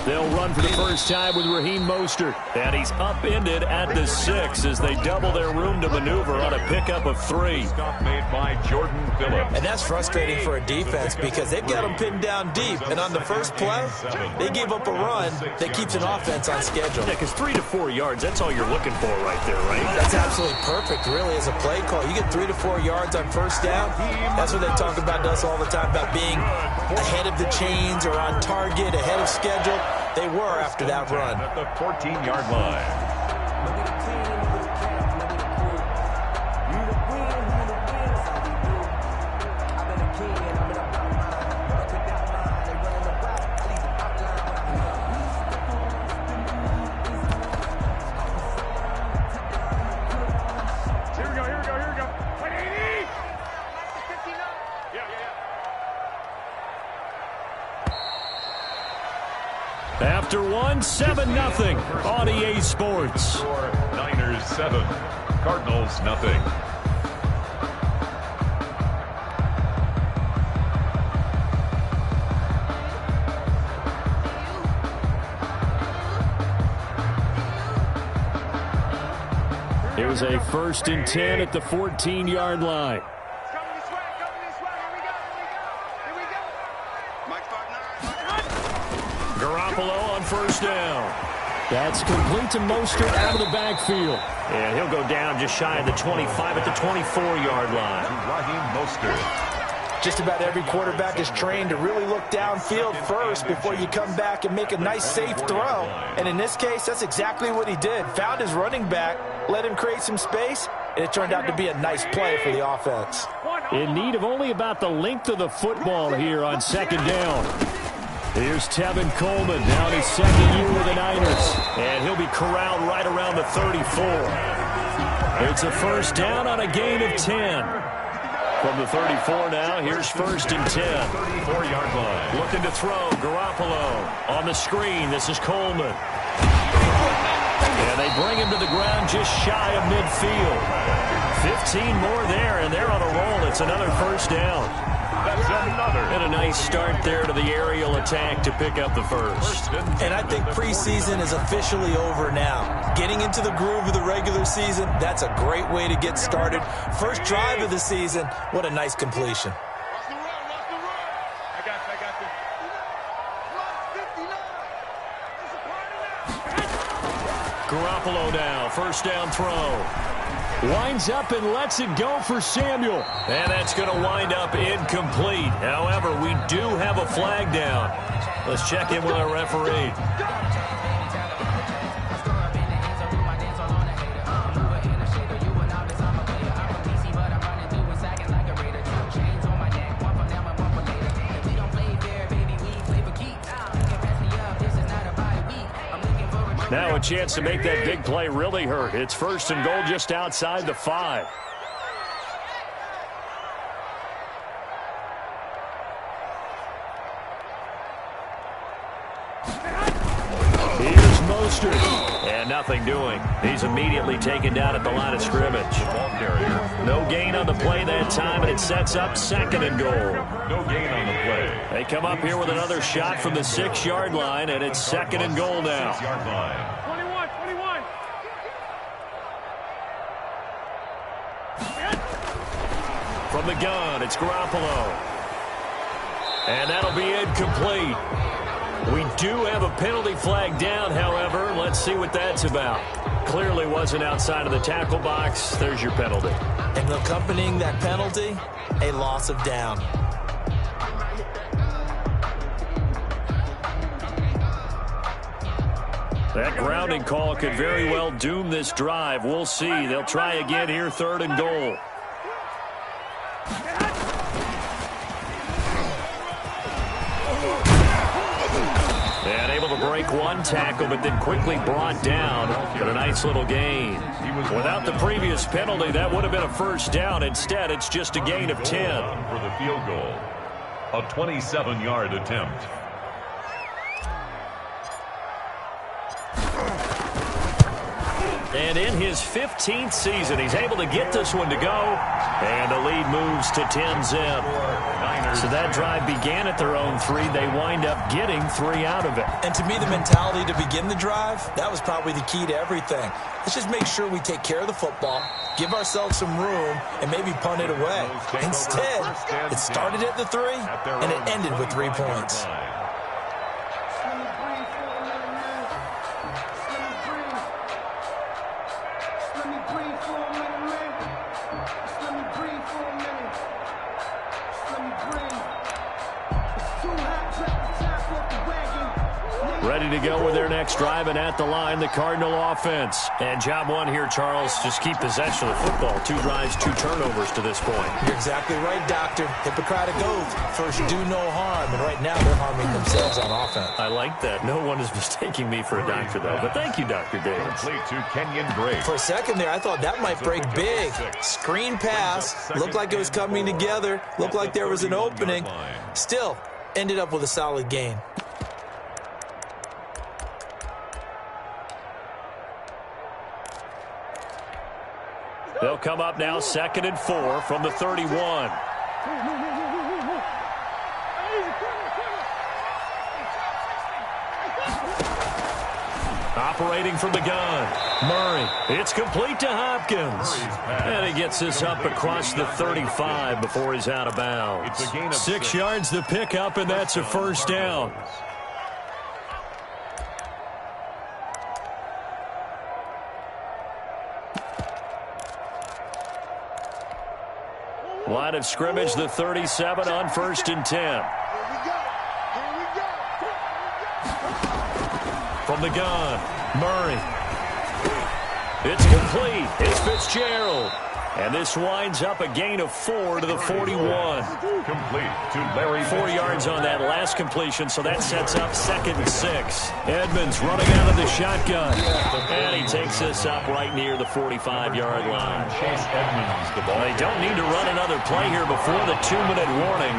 They'll run for the first time with Raheem Mostert. And he's upended at the 6 as they double their room to maneuver on a pickup of 3. Stop made by Jordan Phillips. And that's frustrating for a defense because they've got them pinned down deep. And on the first play, they gave up a run that keeps an offense on schedule. Yeah, because 3 to 4 yards, that's all you're looking for right there, right? That's absolutely perfect, really, as a play call. You get 3 to 4 yards on first down. That's what they talk about to us all the time, about being ahead of the chains or on target, ahead of schedule. They were after that run. At the 14-yard line. After one, 7-0 on EA Sports. Niners 7, Cardinals nothing. Here's a 1st and 10 at the 14-yard line. Garoppolo on first down. That's complete to Mostert out of the backfield. And he'll go down just shy of the 25 at the 24-yard line. Raheem Mostert. Just about every quarterback is trained to really look downfield first before you come back and make a nice, safe throw. And in this case, that's exactly what he did. Found his running back, let him create some space, and it turned out to be a nice play for the offense. In need of only about the length of the football here on 2nd down. Here's Tevin Coleman, now in his 2nd year with the Niners. And he'll be corralled right around the 34. It's a 1st down on a gain of 10. From the 34 now, here's 1st and 10. 34-yard line. Looking to throw, Garoppolo on the screen. This is Coleman. And they bring him to the ground just shy of midfield. 15 more there, and they're on a roll. It's another 1st down. That's another. And a nice start there to the aerial attack to pick up the 1st. And I think preseason is officially over now. Getting into the groove of the regular season, that's a great way to get started. First drive of the season, what a nice completion. Garoppolo now, 1st down throw. Winds up and lets it go for Samuel. And that's going to wind up incomplete. However, we do have a flag down. Let's check in with our referee. Now a chance to make that big play really hurt. It's 1st and goal just outside the 5. Here's Mostert. And nothing doing. He's immediately taken down at the line of scrimmage. No gain on the play that time, and it sets up 2nd and goal. No gain on the play. They come up here with another shot from the 6-yard line, and it's 2nd and goal now. 6-yard line. 21. From the gun, it's Garoppolo. And that'll be incomplete. We do have a penalty flag down, however. Let's see what that's about. Clearly wasn't outside of the tackle box. There's your penalty. And accompanying that penalty, a loss of down. That grounding call could very well doom this drive. We'll see. They'll try again here, 3rd and goal. And able to break one tackle, but then quickly brought down. But a nice little gain. Without the previous penalty, that would have been a 1st down. Instead, it's just a gain of 10. For the field goal. A 27-yard attempt. And in his 15th season, he's able to get this one to go. And the lead moves to 10-zip. So that drive began at their own 3. They wind up getting 3 out of it. And to me, the mentality to begin the drive, that was probably the key to everything. Let's just make sure we take care of the football, give ourselves some room, and maybe punt it away. Instead, it started at the 3, and it ended with 3 points. Ready to go with their next drive, and at the line, the Cardinal offense. And job one here, Charles, just keep possession of the football. 2 drives, 2 turnovers to this point. You're exactly right, Doctor. Hippocratic oath. First, do no harm. And right now, they're harming themselves on offense. I like that. No one is mistaking me for a doctor, though. But thank you, Dr. Davis. To Kenyon Drake. For a second there, I thought that might break big. Screen pass. Looked like it was coming together. Looked like there was an opening. Still, ended up with a solid gain. They'll come up now 2nd and 4 from the 31. Operating from the gun, Murray. It's complete to Hopkins. And he gets this up across the 35 before he's out of bounds. 6 yards the pickup, and that's a first down. Line of scrimmage, the 37 on 1st and 10. From the gun, Murray. It's complete. It's Fitzgerald. And this winds up a gain of 4 to the 41. Complete to Larry. 4 yards on that last completion, so that sets up 2nd and 6. Edmonds running out of the shotgun. And he takes this up right near the 45-yard line. Chase Edmonds, the ball. They don't need to run another play here before the 2-minute warning.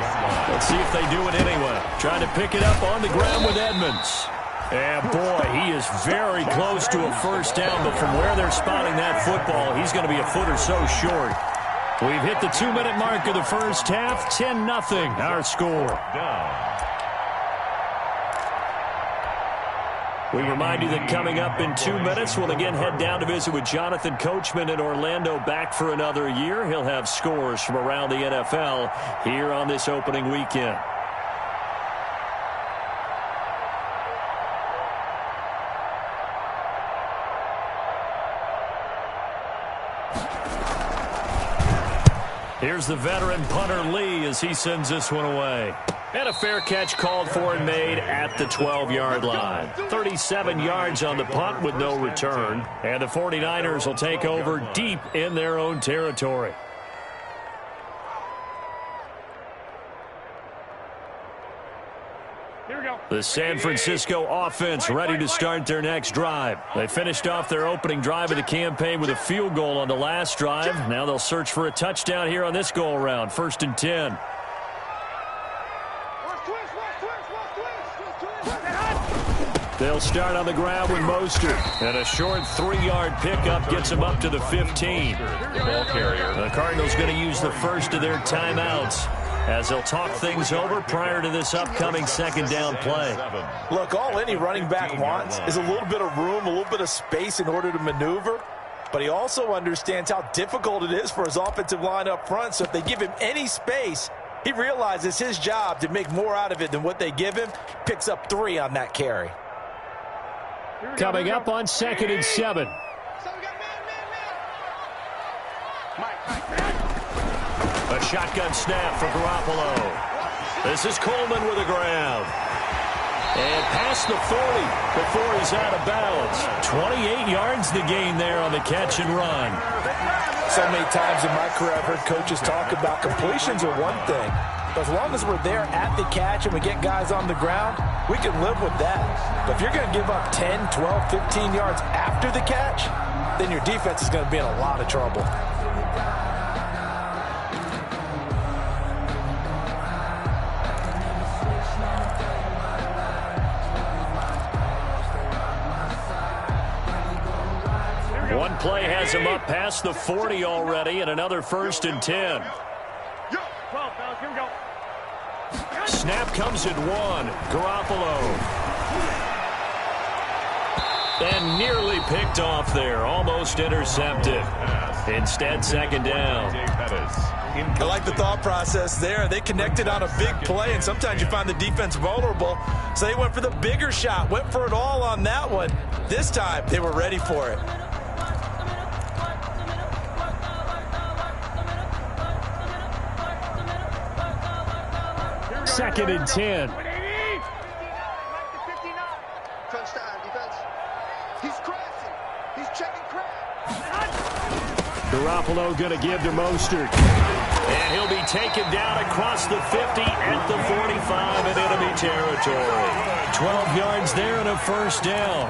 Let's see if they do it anyway. Trying to pick it up on the ground with Edmonds. And, boy, he is very close to a first down, but from where they're spotting that football, he's going to be a foot or so short. We've hit the 2-minute mark of the first half, 10-0, our score. We remind you that coming up in 2 minutes, we'll again head down to visit with Jonathan Coachman in Orlando, back for another year. He'll have scores from around the NFL here on this opening weekend. Here's the veteran punter Lee as he sends this one away. And a fair catch called for and made at the 12-yard line. 37 yards on the punt with no return. And the 49ers will take over deep in their own territory. The San Francisco offense ready to start their next drive. They finished off their opening drive of the campaign with a field goal on the last drive. Now they'll search for a touchdown here on this go-around. 1st and 10. They'll start on the ground with Mostert. And a short 3-yard pickup gets him up to the 15. The ball carrier. The Cardinals going to use the first of their timeouts as they'll talk things over prior to this upcoming 2nd down play. Look, all any running back wants is a little bit of room, a little bit of space in order to maneuver. But he also understands how difficult it is for his offensive line up front. So if they give him any space, he realizes his job to make more out of it than what they give him. Picks up 3 on that carry. Coming up on 2nd and 7. A shotgun snap for Garoppolo. This is Coleman with the ground. And past the 40 before he's out of bounds. 28 yards the gain there on the catch and run. So many times in my career I've heard coaches talk about completions are one thing. But as long as we're there at the catch and we get guys on the ground, we can live with that. But if you're going to give up 10, 12, 15 yards after the catch, then your defense is going to be in a lot of trouble. play has him up past the 40 already, and another 1st and 10. Snap comes at 1. Garoppolo. And nearly picked off there. Almost intercepted. Instead, 2nd down. I like the thought process there. They connected on a big play, and sometimes you find the defense vulnerable. So they went for the bigger shot, went for it all on that one. This time, they were ready for it. Second and 10. Garoppolo going to give to Mostert. And he'll be taken down across the 50 at the 45 in enemy territory. 12 yards there and a 1st down.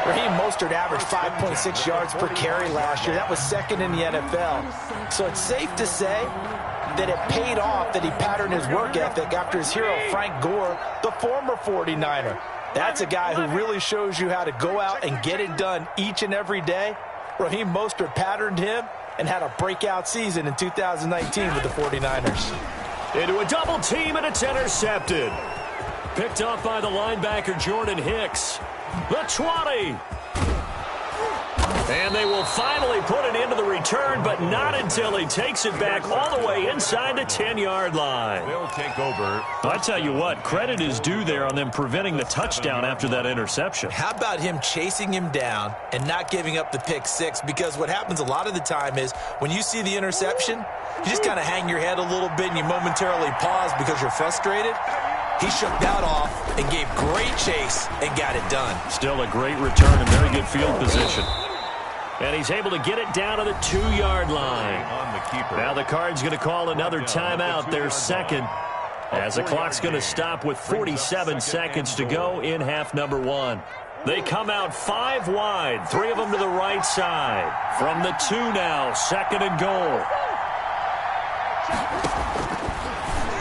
Raheem Mostert averaged 5.6 yards per carry last year. That was 2nd in the NFL. So it's safe to say that it paid off that he patterned his work ethic after his hero Frank Gore, the former 49er. That's a guy who really shows you how to go out and get it done each and every day. Raheem Mostert patterned him and had a breakout season in 2019 with the 49ers. Into a double team, and it's intercepted. Picked off by the linebacker Jordan Hicks. The 20. And they will finally put it into the return, but not until he takes it back all the way inside the 10-yard line. They'll take over. I tell you what, credit is due there on them preventing the touchdown after that interception. How about him chasing him down and not giving up the pick 6? Because what happens a lot of the time is when you see the interception, you just kind of hang your head a little bit and you momentarily pause because you're frustrated. He shook that off and gave great chase and got it done. Still a great return and very good field position. And he's able to get it down to the 2-yard line. Now the Cards going to call another timeout, their 2nd, as the clock's going to stop with 47 seconds to go in half number 1. They come out 5 wide, 3 of them to the right side. From the 2 now, 2nd and goal.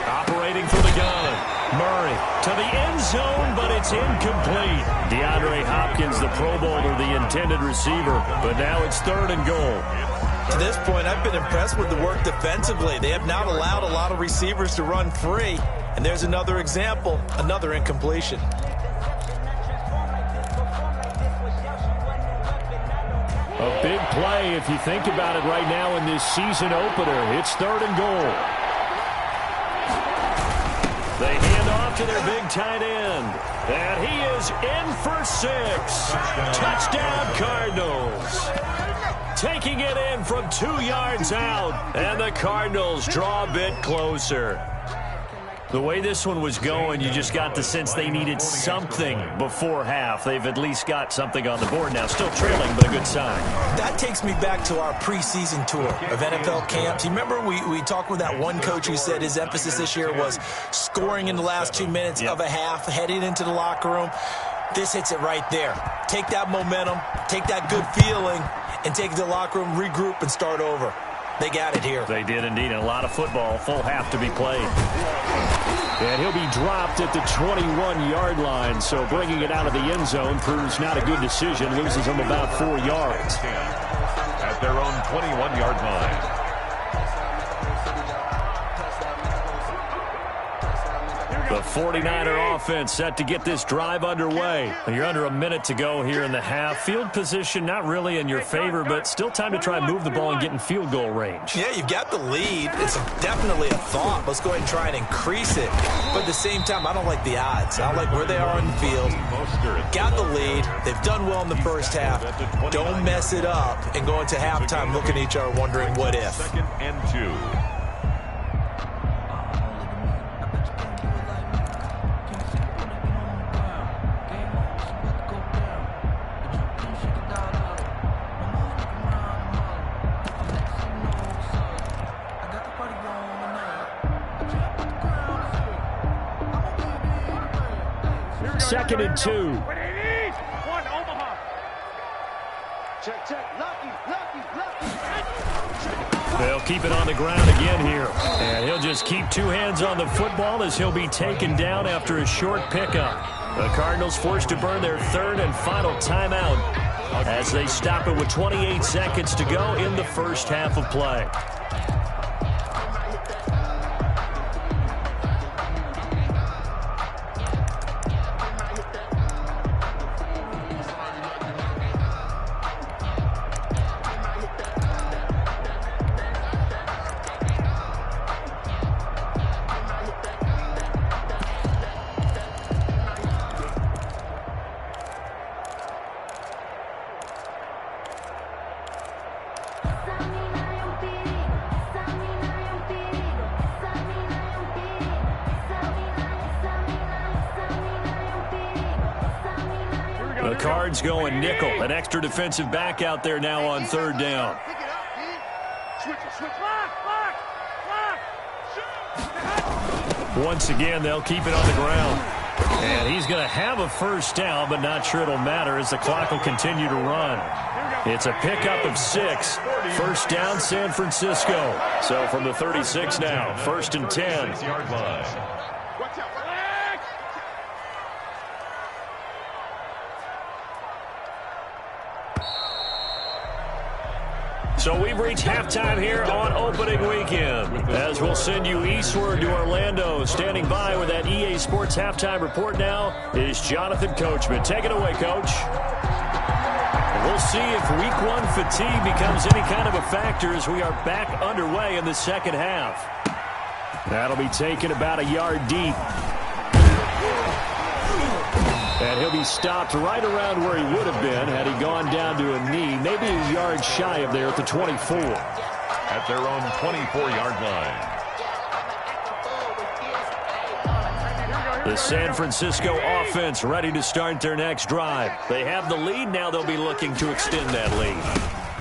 Operating for the gun. Murray to the end zone, but it's incomplete. DeAndre Hopkins, the Pro Bowler, the intended receiver, but now it's 3rd and goal. To this point, I've been impressed with the work defensively. They have not allowed a lot of receivers to run free, and there's another example, another incompletion. A big play if you think about it right now in this season opener. It's 3rd and goal. They hand off to their big tight end. And he is in for 6. Touchdown, Cardinals. Taking it in from 2 yards out. And the Cardinals draw a bit closer. The way this one was going, you just got the sense they needed something before half. They've at least got something on the board now. Still trailing, but a good sign. That takes me back to our preseason tour of NFL camps. You remember we talked with that one coach who said his emphasis this year was scoring in the last 2 minutes of a half, heading into the locker room. This hits it right there. Take that momentum, take that good feeling, and take it to the locker room, regroup, and start over. They got it here. They did indeed, and a lot of football, full half to be played. And he'll be dropped at the 21-yard line, so bringing it out of the end zone proves not a good decision, loses him about 4 yards. At their own 21-yard line. The 49er offense set to get this drive underway. You're under a minute to go here in the half. Field position not really in your favor, but still time to try and move the ball and get in field goal range. Yeah, you've got the lead. It's definitely a thought. Let's go ahead and try and increase it. But at the same time, I don't like the odds. I don't like where they are on the field. Got the lead. They've done well in the first half. Don't mess it up and go into halftime looking at each other wondering what if. 2nd and 2. Second and 2. They'll keep it on the ground again here. And he'll just keep 2 hands on the football as he'll be taken down after a short pickup. The Cardinals forced to burn their 3rd and final timeout as they stop it with 28 seconds to go in the first half of play. The Cards going nickel. An extra defensive back out there now on third down. Once again, they'll keep it on the ground. And he's going to have a first down, but not sure it'll matter as the clock will continue to run. It's a pickup of 6. First down, San Francisco. So from the 36 now, 1st and 10. So we've reached halftime here on opening weekend, as we'll send you eastward to Orlando. Standing by with that EA Sports halftime report now is Jonathan Coachman. Take it away, Coach. We'll see if week 1 fatigue becomes any kind of a factor as we are back underway in the second half. That'll be taken about a yard deep. And he'll be stopped right around where he would have been had he gone down to a knee, maybe a yard shy of there at the 24. At their own 24-yard line. The San Francisco offense ready to start their next drive. They have the lead. Now they'll be looking to extend that lead.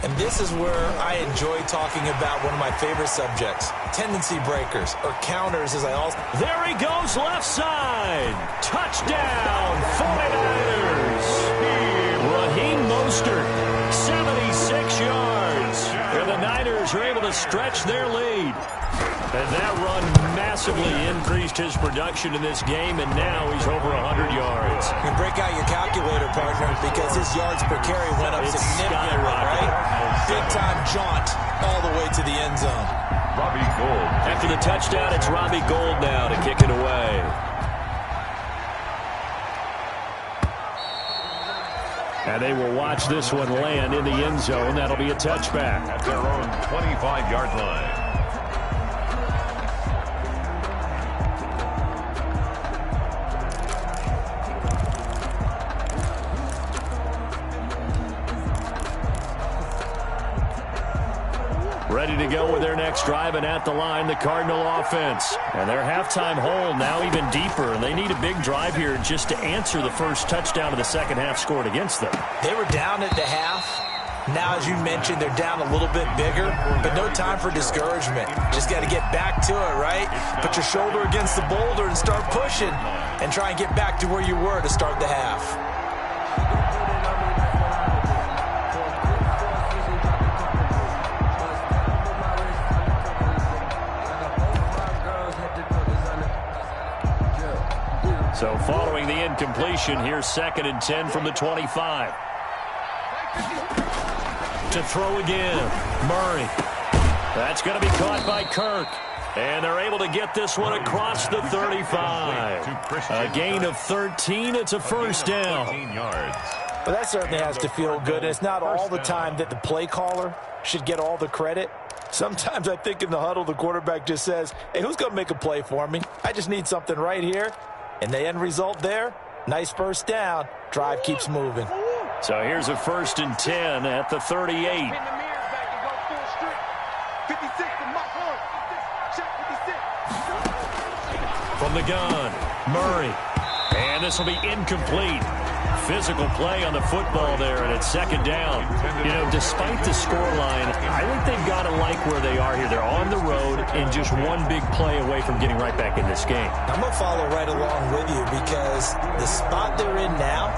And this is where I enjoy talking about one of my favorite subjects, tendency breakers, or counters as I also... There he goes, left side. Touchdown, 49ers. Raheem Mostert, 76 yards. And the Niners are able to stretch their lead. And that run massively increased his production in this game, and now he's over 100 yards. You can break out your calculator, partner, because his yards per carry went up significantly, right? Big-time jaunt all the way to the end zone. Robbie Gould. After the touchdown, it's Robbie Gould now to kick it away. And they will watch this one land in the end zone. That'll be a touchback. At their own 25-yard line. Ready to go with their next drive, and at the line, the Cardinal offense. And their halftime hole now even deeper, and they need a big drive here just to answer the first touchdown of the second half scored against them. They were down at the half. Now, as you mentioned, they're down a little bit bigger, but no time for discouragement. Just got to get back to it, right? Put your shoulder against the boulder and start pushing, and try and get back to where you were to start the half. So following the incompletion, here's 2nd and 10 from the 25. To throw again, Murray. That's going to be caught by Kirk. And they're able to get this one across the 35. A gain of 13. It's a first down. Well, that certainly has to feel good. It's not all the time that the play caller should get all the credit. Sometimes I think in the huddle, the quarterback just says, hey, who's going to make a play for me? I just need something right here. And the end result there, nice first down. Drive keeps moving. So here's a 1st and 10 at the 38. From the gun, Murray. And this will be incomplete. Physical play on the football there, and it's 2nd down. You know, despite the scoreline, I think they've got to like where they are here. They're on the road and just one big play away from getting right back in this game. I'm going to follow right along with you because the spot they're in now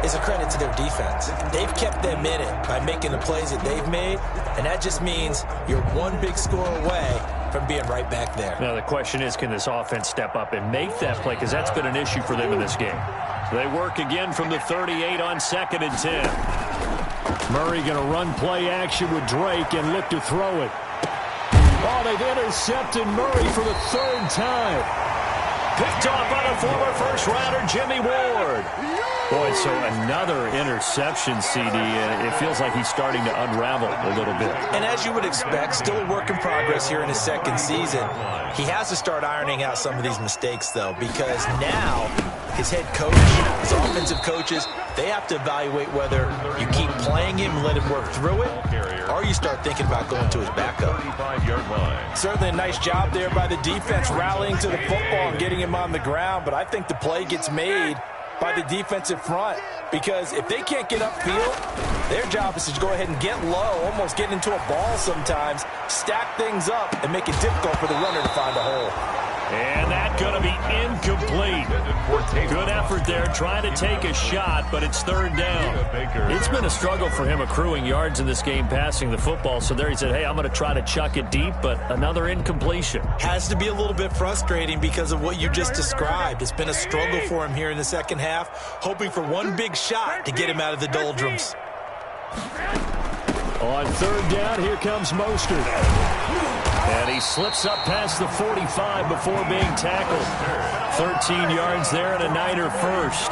is a credit to their defense. They've kept them in it by making the plays that they've made, and that just means you're one big score away from being right back there. Now, the question is, can this offense step up and make that play? Because that's been an issue for them in this game. They work again from the 38 on 2nd and 10. Murray going to run play action with Drake and look to throw it. Oh, they've intercepted Murray for the third time. Picked off by the former first-rounder Jimmy Ward. Boy, so another interception, CD, and it feels like he's starting to unravel a little bit. And as you would expect, still a work in progress here in his second season. He has to start ironing out some of these mistakes, though, because now his head coach, his offensive coaches, they have to evaluate whether you keep playing him and let him work through it, or you start thinking about going to his backup. Certainly a nice job there by the defense, rallying to the football and getting him on the ground, but I think the play gets made by the defensive front, because if they can't get upfield, their job is to go ahead and get low, almost get into a ball sometimes, stack things up, and make it difficult for the runner to find a hole. And that's going to be incomplete. Good effort there, trying to take a shot, but it's third down. It's been a struggle for him accruing yards in this game passing the football, so there he said, hey, I'm going to try to chuck it deep, but another incompletion. Has to be a little bit frustrating because of what you just described. It's been a struggle for him here in the second half, hoping for one big shot to get him out of the doldrums. On third down, here comes Mostert. And he slips up past the 45 before being tackled. 13 yards there and a Niner first.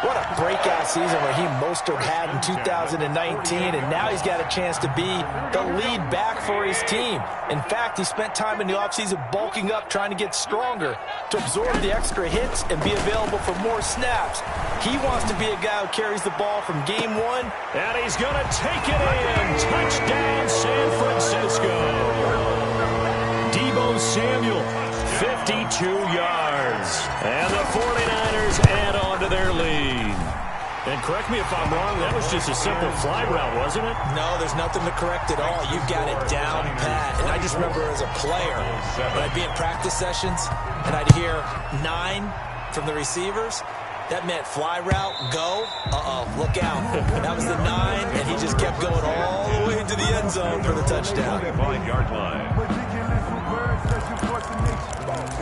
What a breakout season Raheem Mostert had in 2019, and now he's got a chance to be the lead back for his team. In fact, he spent time in the offseason bulking up, trying to get stronger, to absorb the extra hits and be available for more snaps. He wants to be a guy who carries the ball from game one. And he's going to take it in. Touchdown, San Francisco. Deebo Samuel, 52 yards. And the 49ers add on to their lead. And correct me if I'm wrong, that was just a simple fly route, wasn't it? No, there's nothing to correct at all. You've got it down pat. And I just remember as a player, when I'd be in practice sessions, and I'd hear 9 from the receivers, that meant fly route, go, look out. That was the 9, and he just kept going all the way into the end zone for the touchdown. 5-yard line.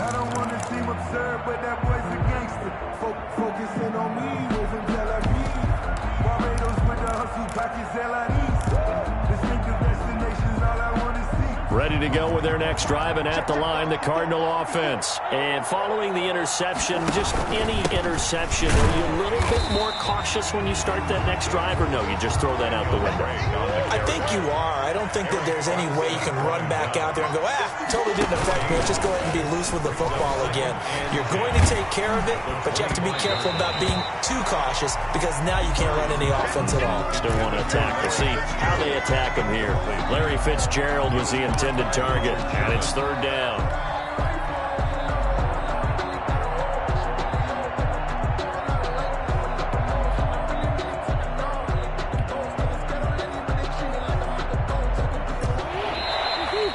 I don't want to seem absurd, but that boy's a gangster. Focusing on me, moving Tel Aviv. Barbados with the hustle, pockets LIDs. Distinctive destinations, all I want to see. Ready to go with their next drive, and at the line, the Cardinal offense. And following the interception, just any interception, are you a little bit more cautious when you start that next drive, or no, you just throw that out the window? I think you are. I don't think that there's any way you can run back out there and go, totally didn't affect me. Let's just go ahead and be loose with the football again. You're going to take care of it, but you have to be careful about being too cautious, because now you can't run any offense at all. Still want to attack. We'll see how they attack him here. Larry Fitzgerald was the intended target, and it's third down.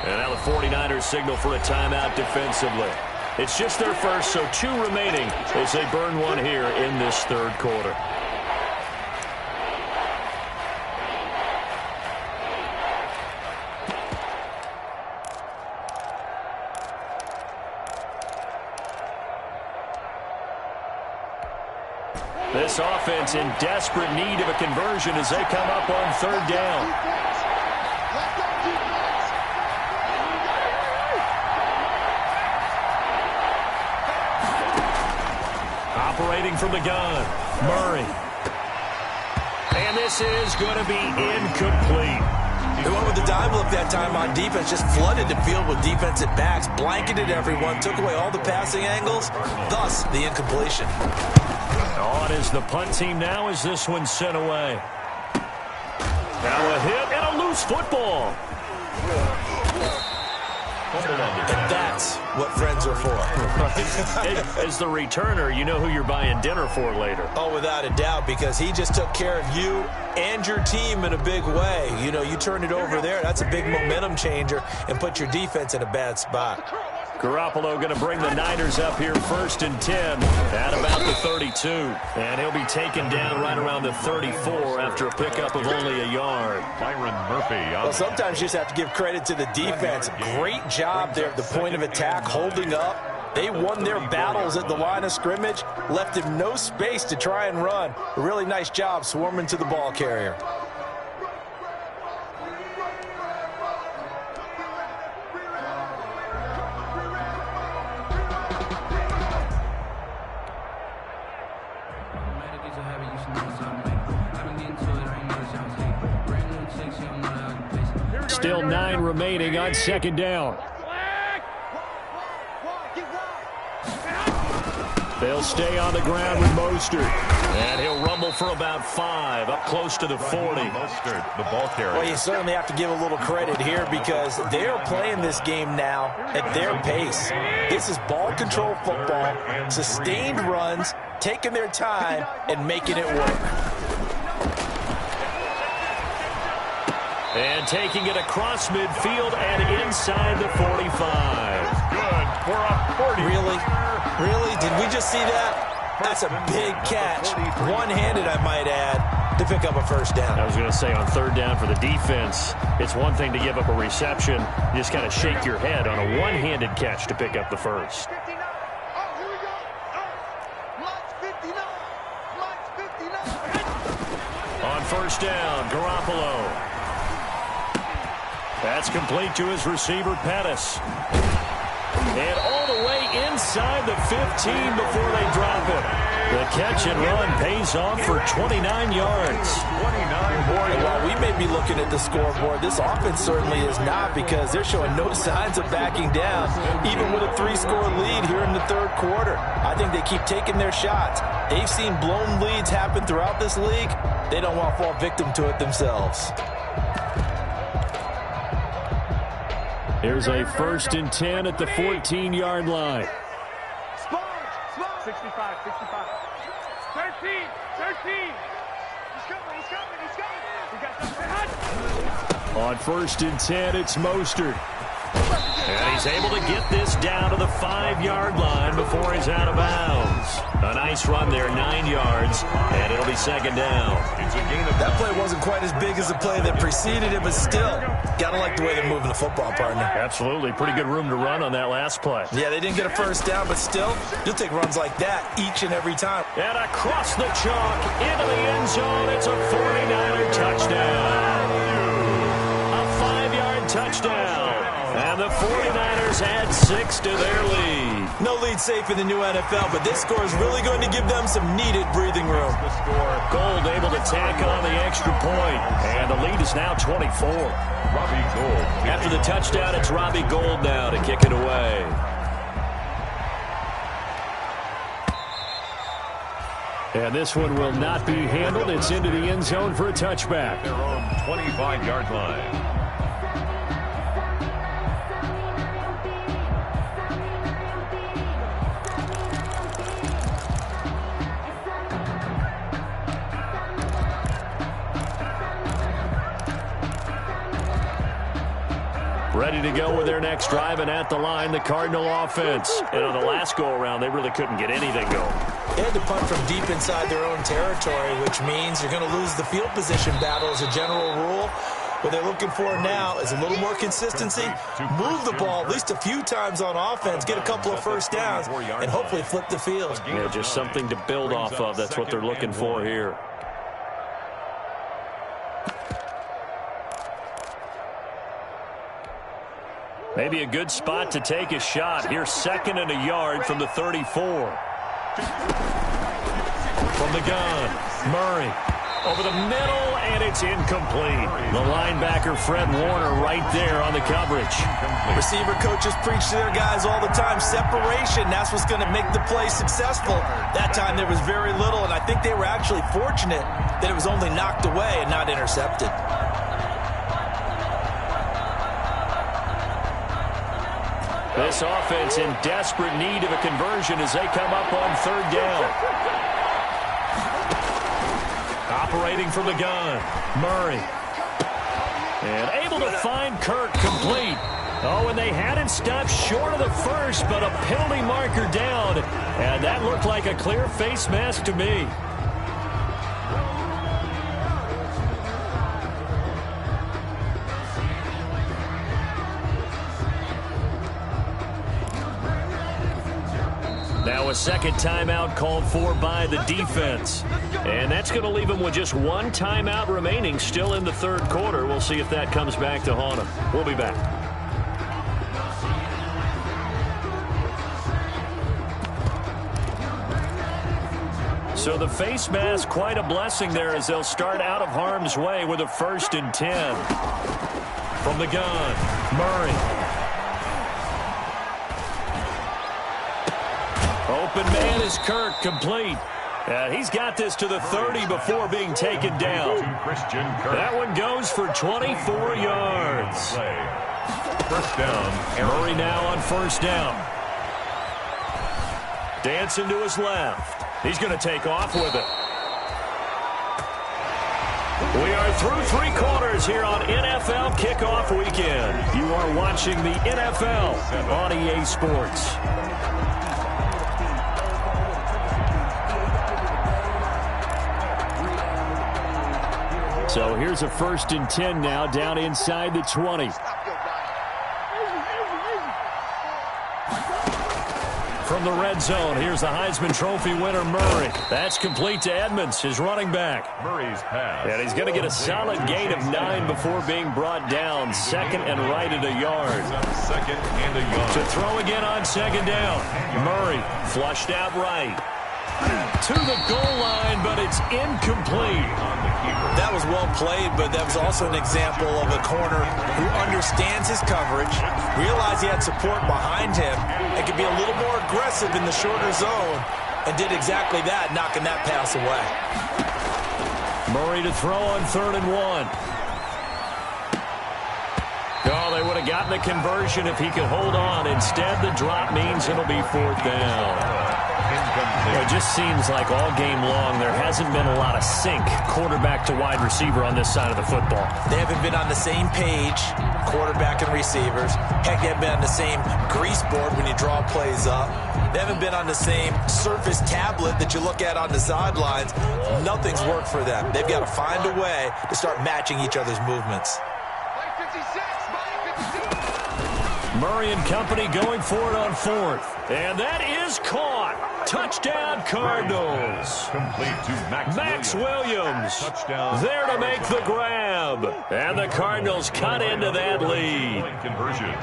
And now the 49ers signal for a timeout defensively. It's just their first, so 2 remaining as they burn one here in this third quarter. This offense in desperate need of a conversion as they come up on third down. Operating from the gun, Murray. And this is going to be incomplete. They went with the dime look that time on defense, just flooded the field with defensive backs, blanketed everyone, took away all the passing angles, thus the incompletion. On is the punt team now as this one's sent away. Now a hit and a loose football. And that's what friends are for. As the returner, you know who you're buying dinner for later. Oh, without a doubt, because he just took care of you and your team in a big way. You know, you turn it over there, that's a big momentum changer, and put your defense in a bad spot. Garoppolo going to bring the Niners up here 1st and 10 at about the 32. And he'll be taken down right around the 34 after a pickup of only a yard. Byron Murphy. Well, sometimes you just have to give credit to the defense. Great job there at the point of attack, holding up. They won their battles at the line of scrimmage, left him no space to try and run. A really nice job swarming to the ball carrier. Still 9 remaining on second down. They'll stay on the ground with Mostert. And he'll rumble for about 5, up close to the 40. Mostert, the ball carrier. Well, you certainly have to give a little credit here because they're playing this game now at their pace. This is ball control football, sustained runs, taking their time, and making it work. And taking it across midfield and inside the 45. Good for a 40. Really? Really? Did we just see that? That's a big catch. One-handed, I might add, to pick up a first down. I was going to say on third down for the defense, it's one thing to give up a reception. You just got to shake your head on a one-handed catch to pick up the first. On first down, Garoppolo. That's complete to his receiver, Pettis. And all the way inside the 15 before they drop it. The catch and run pays off for 29 yards. 29 more And while we may be looking at the scoreboard, this offense certainly is not because they're showing no signs of backing down, even with a 3-score lead here in the third quarter. I think they keep taking their shots. They've seen blown leads happen throughout this league. They don't want to fall victim to it themselves. Here's a 1st and 10 at the 14-yard line. 65. 13. He's coming. On 1st and 10, it's Mostert. And he's able to get this down to the 5-yard line before he's out of bounds. A nice run there, 9 yards, and it'll be second down. That play wasn't quite as big as the play that preceded it, but still, gotta like the way they're moving the football, partner. Absolutely. Pretty good room to run on that last play. Yeah, they didn't get a first down, but still, you'll take runs like that each and every time. And across the chalk, into the end zone, it's a 49er touchdown. A 5-yard touchdown. And the 49ers add 6 to their lead. No lead safe in the new NFL, but this score is really going to give them some needed breathing room. Gold able to tack on the extra point. And the lead is now 24. Robbie Gould. After the touchdown, it's Robbie Gould now to kick it away. And this one will not be handled. It's into the end zone for a touchback. Their own 25-yard line. Ready to go with their next drive, and at the line, the Cardinal offense. And on the last go-around, they really couldn't get anything going. They had to punt from deep inside their own territory, which means you're going to lose the field position battle as a general rule. What they're looking for now is a little more consistency, move the ball at least a few times on offense, get a couple of first downs, and hopefully flip the field. Yeah, just something to build off of. That's what they're looking for here. Maybe a good spot to take a shot. Here's 2nd and a yard from the 34. From the gun, Murray. Over the middle, and it's incomplete. The linebacker, Fred Warner, right there on the coverage. Receiver coaches preach to their guys all the time. Separation, that's what's going to make the play successful. That time there was very little, and I think they were actually fortunate that it was only knocked away and not intercepted. This offense in desperate need of a conversion as they come up on 3rd down. Operating from the gun, Murray. And able to find Kirk complete. Oh, and they had it stopped short of the first, but a penalty marker down. And that looked like a clear face mask to me. Now a second timeout called for by the defense. And that's going to leave them with just one timeout remaining still in the third quarter. We'll see if that comes back to haunt them. We'll be back. So the face mask, quite a blessing there as they'll start out of harm's way with a 1st and 10. From the gun, Murray. Open man is Kirk, complete. He's got this to the 30 before being taken down. That one goes for 24 yards. First down. Murray now on first down. Dancing to his left. He's going to take off with it. We are through 3 quarters here on NFL Kickoff Weekend. You are watching the NFL on EA Sports. So here's a 1st and 10 now, down inside the 20. From the red zone, here's the Heisman Trophy winner, Murray. That's complete to Edmonds, his running back. Murray's pass. And he's going to get a solid gain of 9 before being brought down. 2nd and right at a yard. 2nd and a yard. To throw again on 2nd down. Murray flushed out right. To the goal line, but it's incomplete. That was well played, but that was also an example of a corner who understands his coverage, realized he had support behind him, and could be a little more aggressive in the shorter zone, and did exactly that, knocking that pass away. Murray to throw on 3rd and 1. Oh, they would have gotten the conversion if he could hold on. Instead, the drop means it'll be 4th down. It just seems like all game long there hasn't been a lot of sync quarterback to wide receiver on this side of the football. They haven't been on the same page, quarterback and receivers. Heck, they haven't been on the same grease board when you draw plays up. They haven't been on the same surface tablet that you look at on the sidelines. Nothing's worked for them. They've got to find a way to start matching each other's movements. Murray and company going for it on 4th. And that is caught. Touchdown, Cardinals. Complete to Max Williams. Touchdown. There to make the grab. And the Cardinals cut into that lead. Conversion.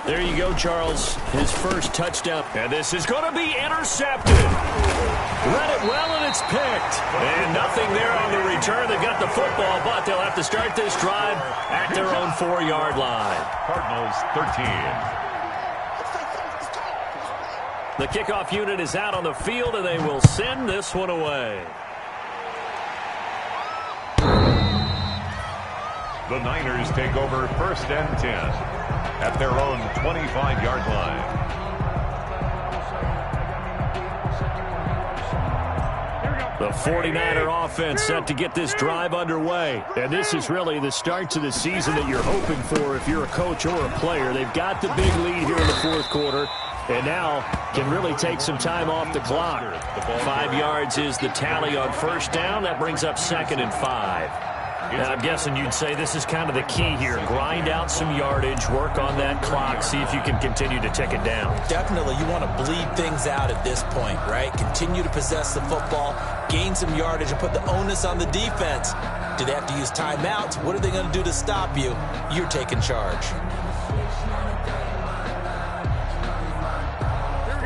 There you go, Charles. His first touchdown. And this is going to be intercepted. Read it well, and it's picked. And nothing there on the return. They've got the football, but they'll have to start this drive at their own 4-yard line. Cardinals 13. The kickoff unit is out on the field, and they will send this one away. The Niners take over 1st and 10 at their own 25-yard line. The 49er offense set to get this drive underway. And this is really the start to the season that you're hoping for if you're a coach or a player. They've got the big lead here in the 4th quarter, and now can really take some time off the clock. 5 yards is the tally on 1st down. That brings up 2nd and 5. And I'm guessing you'd say this is kind of the key here. Grind out some yardage, work on that clock, see if you can continue to tick it down. Definitely, you want to bleed things out at this point, right? Continue to possess the football, gain some yardage, and put the onus on the defense. Do they have to use timeouts? What are they going to do to stop you? You're taking charge.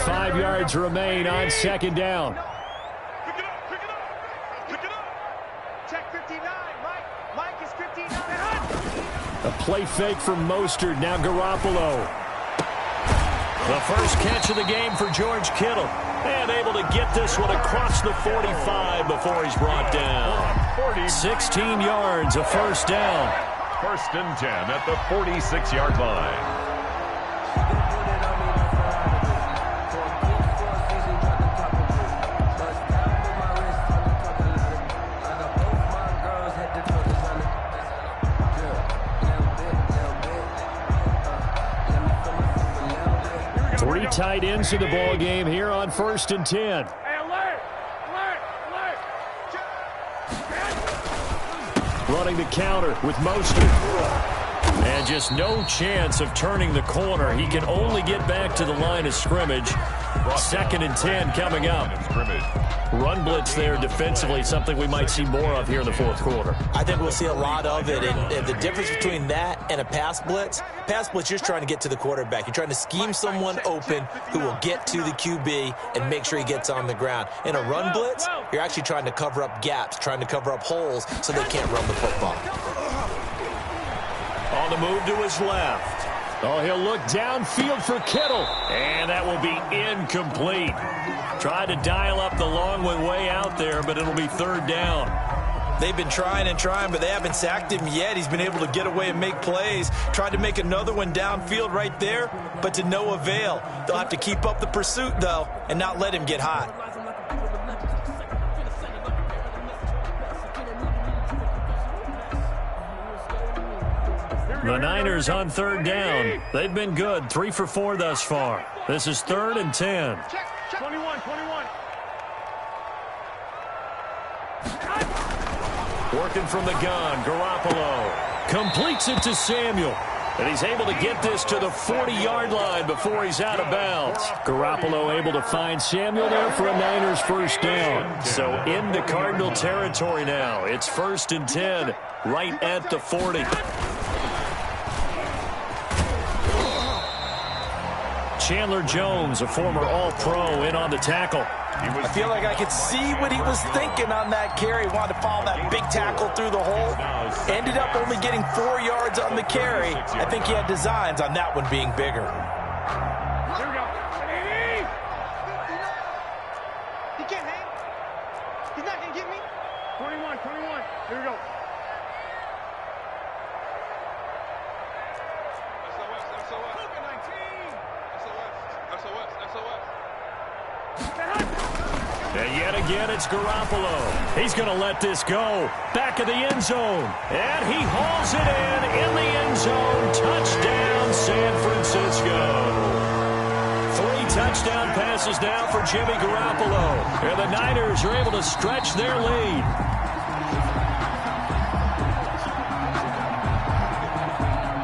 5 yards remain on 2nd down. A play fake from Mostert, now Garoppolo. The first catch of the game for George Kittle. And able to get this one across the 45 before he's brought down. 16 yards, a 1st down. 1st and 10 at the 46-yard line. Three tight ends to the ball game here on 1st and 10. Running the counter with Mostert. And just no chance of turning the corner. He can only get back to the line of scrimmage. 2nd and 10 coming up. Run blitz there defensively, something we might see more of here in the 4th quarter. I think we'll see a lot of it. And the difference between that and a pass blitz, you're just trying to get to the quarterback. You're trying to scheme someone open who will get to the QB and make sure he gets on the ground. In a run blitz, you're actually trying to cover up gaps, trying to cover up holes so they can't run the football. On the move to his left. Oh, he'll look downfield for Kittle. And that will be incomplete. Tried to dial up the long one way out there, but it'll be third down. They've been trying and trying, but they haven't sacked him yet. He's been able to get away and make plays. Tried to make another one downfield right there, but to no avail. They'll have to keep up the pursuit, though, and not let him get hot. The Niners on third down. They've been good, 3 for 4 thus far. This is 3rd and 10. Check. 21. Working from the gun, Garoppolo completes it to Samuel. And he's able to get this to the 40-yard line before he's out of bounds. Garoppolo able to find Samuel there for a Niners first down. So into Cardinal territory now. It's 1st and 10, right at the 40. Chandler Jones, a former All-Pro, in on the tackle. I feel like I could see what he was thinking on that carry. Wanted to follow that big tackle through the hole. Ended up only getting 4 yards on the carry. I think he had designs on that one being bigger. Here we go. He can't hang. He's not going to get me. 21. Here we go. And yet again, it's Garoppolo. He's going to let this go. Back of the end zone. And he hauls it in the end zone. Touchdown, San Francisco. 3 touchdown passes now for Jimmy Garoppolo. And the Niners are able to stretch their lead.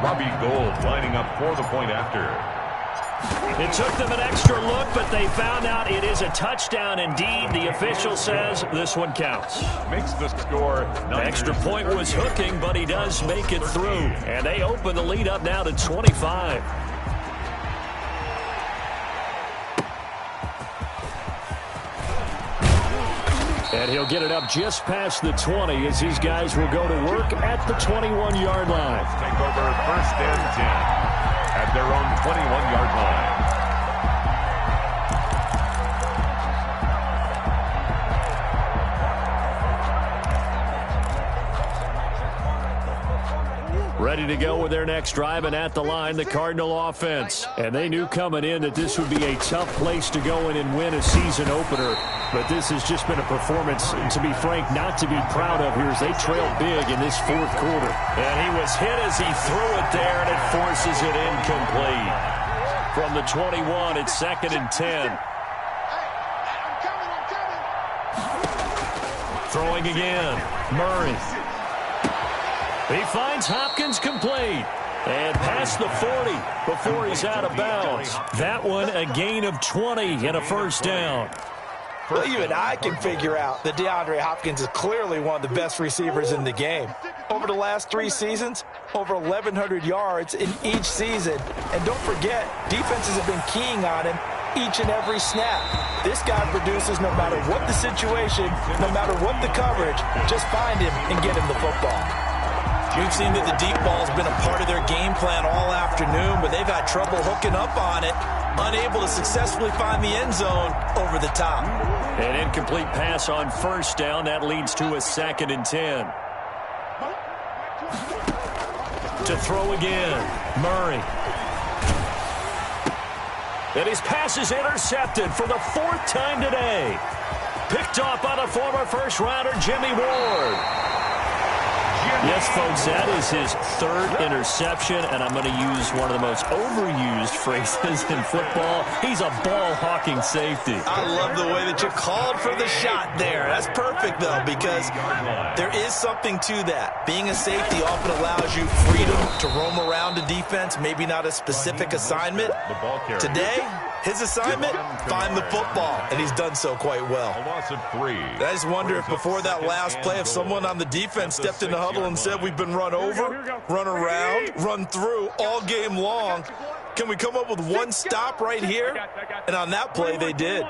Robbie Gould lining up for the point after. It took them an extra look, but they found out it is a touchdown indeed. The official says this one counts. Makes the score. The extra point was hooking, but he does make it through. And they open the lead up now to 25. And he'll get it up just past the 20 as these guys will go to work at the 21-yard line. Take over 1st and 10 at their own 21-yard line. Ready to go with their next drive, and at the line, the Cardinal offense. And they knew coming in that this would be a tough place to go in and win a season opener. But this has just been a performance, to be frank, not to be proud of here as they trailed big in this 4th quarter. And he was hit as he threw it there, and it forces it incomplete. From the 21, it's 2nd and 10. Throwing again, Murray. He finds Hopkins complete. And past the 40 before he's out of bounds. That one a gain of 20 and a first down. Well, even I can figure out that DeAndre Hopkins is clearly one of the best receivers in the game. Over the last 3 seasons, over 1,100 yards in each season. And don't forget, defenses have been keying on him each and every snap. This guy produces no matter what the situation, no matter what the coverage. Just find him and get him the football. We've seen that the deep ball has been a part of their game plan all afternoon, but they've had trouble hooking up on it, unable to successfully find the end zone over the top. An incomplete pass on first down. That leads to a 2nd and 10. To throw again, Murray. And his pass is intercepted for the 4th time today. Picked off by the former first-rounder Jimmy Ward. Yes, folks, that is his 3rd interception, and I'm going to use one of the most overused phrases in football. He's a ball-hawking safety. I love the way that you called for the shot there. That's perfect, though, because there is something to that. Being a safety often allows you freedom to roam around a defense, maybe not a specific assignment. Today, his assignment, find the football, and he's done so quite well. A loss of 3. I just wonder if before that last play, if someone on the defense stepped in the huddle and said we've been run over, run around, run through all game long. Can we come up with one stop right here? And on that play, they did.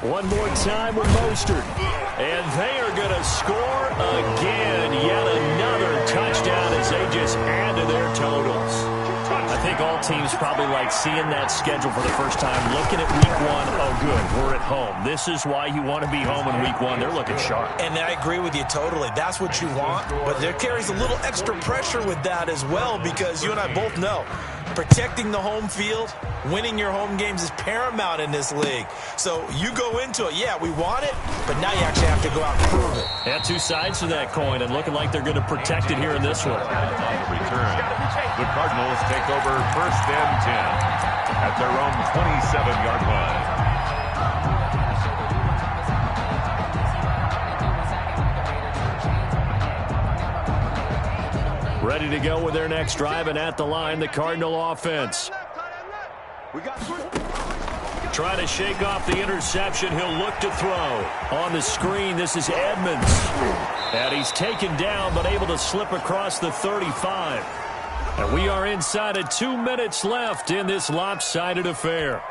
One more time with Mostert. And they are going to score again. Yet another touchdown as they just add to their totals. I think all teams probably like seeing that schedule for the first time, looking at week one. Oh, good, we're at home. This is why you want to be home in week one. They're looking sharp. And I agree with you totally. That's what you want, but there carries a little extra pressure with that as well, because you and I both know protecting the home field, winning your home games is paramount in this league. So you go into it, yeah, we want it, but now you actually have to go out and prove it. Yeah, two sides to that coin, and looking like they're going to protect it here in this one. Return. The Cardinals take over 1st and 10 at their own 27-yard line. Ready to go with their next drive, and at the line, the Cardinal offense. Trying to shake off the interception. He'll look to throw. On the screen, this is Edmonds. And he's taken down, but able to slip across the 35. And we are inside of 2 minutes left in this lopsided affair.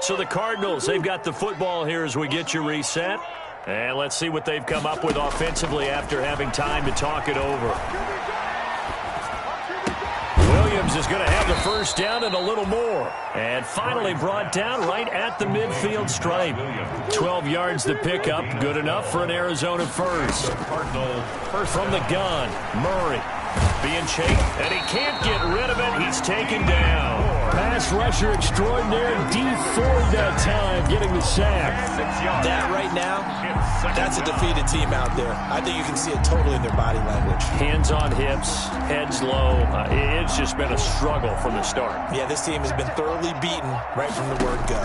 So the Cardinals, they've got the football here as we get you reset. And let's see what they've come up with offensively after having time to talk it over. Williams is going to have the first down and a little more. And finally brought down right at the midfield stripe. 12 yards to pick up. Good enough for an Arizona first. From the gun, Murray being chased, and he can't get rid of it. He's taken down. Pass rusher extraordinaire, D Ford that time, getting the sack. That right now, that's a defeated team out there. I think you can see it totally in their body language. Hands on hips, heads low. It's just been a struggle from the start. Yeah, this team has been thoroughly beaten right from the word go.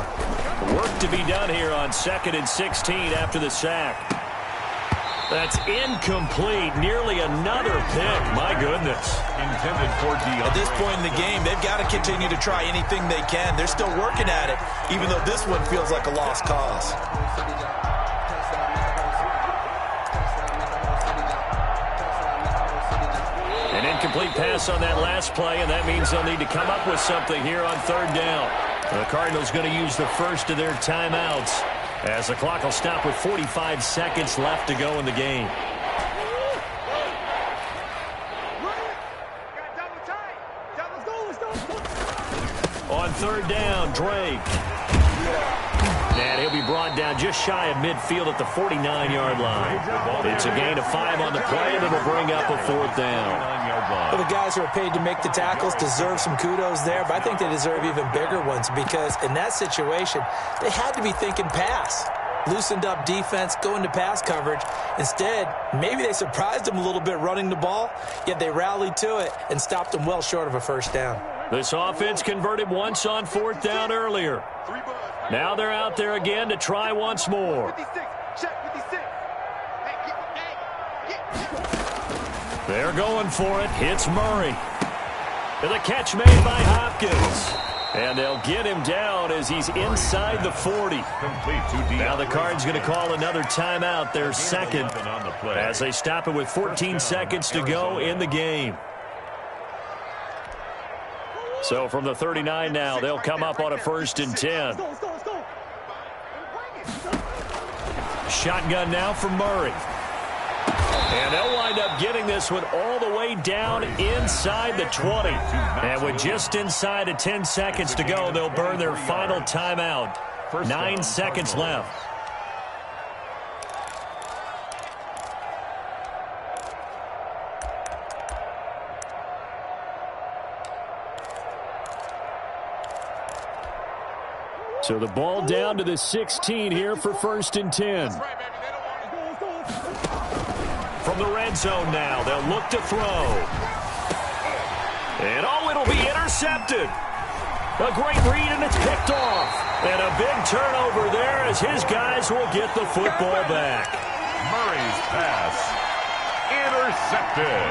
Work to be done here on 2nd and 16 after the sack. That's incomplete. Nearly another pick. My goodness. Intended for DeAndre. At this point in the game, they've got to continue to try anything they can. They're still working at it, even though this one feels like a lost cause. An incomplete pass on that last play, and that means they'll need to come up with something here on 3rd down. The Cardinals going to use the first of their timeouts, as the clock will stop with 45 seconds left to go in the game. On 3rd down, Drake. And he'll be brought down just shy of midfield at the 49-yard line. It's a gain of 5 on the play, and it'll bring up a 4th down. Well, the guys who are paid to make the tackles deserve some kudos there, but I think they deserve even bigger ones, because in that situation, they had to be thinking pass. Loosened up defense, going to pass coverage. Instead, maybe they surprised them a little bit running the ball, yet they rallied to it and stopped them well short of a first down. This offense converted once on 4th down earlier. Now they're out there again to try once more. They're going for it. Hits Murray. And the catch made by Hopkins. And they'll get him down as he's inside the 40. Now the Cards going to call another timeout, their second, as they stop it with 14 seconds to go in the game. So from the 39 now, they'll come up on a 1st and 10. Shotgun now for Murray. And they'll wind up getting this one all the way down inside the 20. And with just inside of 10 seconds to go, they'll burn their final timeout. 9 seconds left. So the ball down to the 16 here for 1st and 10. From the red zone now, they'll look to throw. And it'll be intercepted. A great read, and it's picked off. And a big turnover there as his guys will get the football back. Murray's pass intercepted.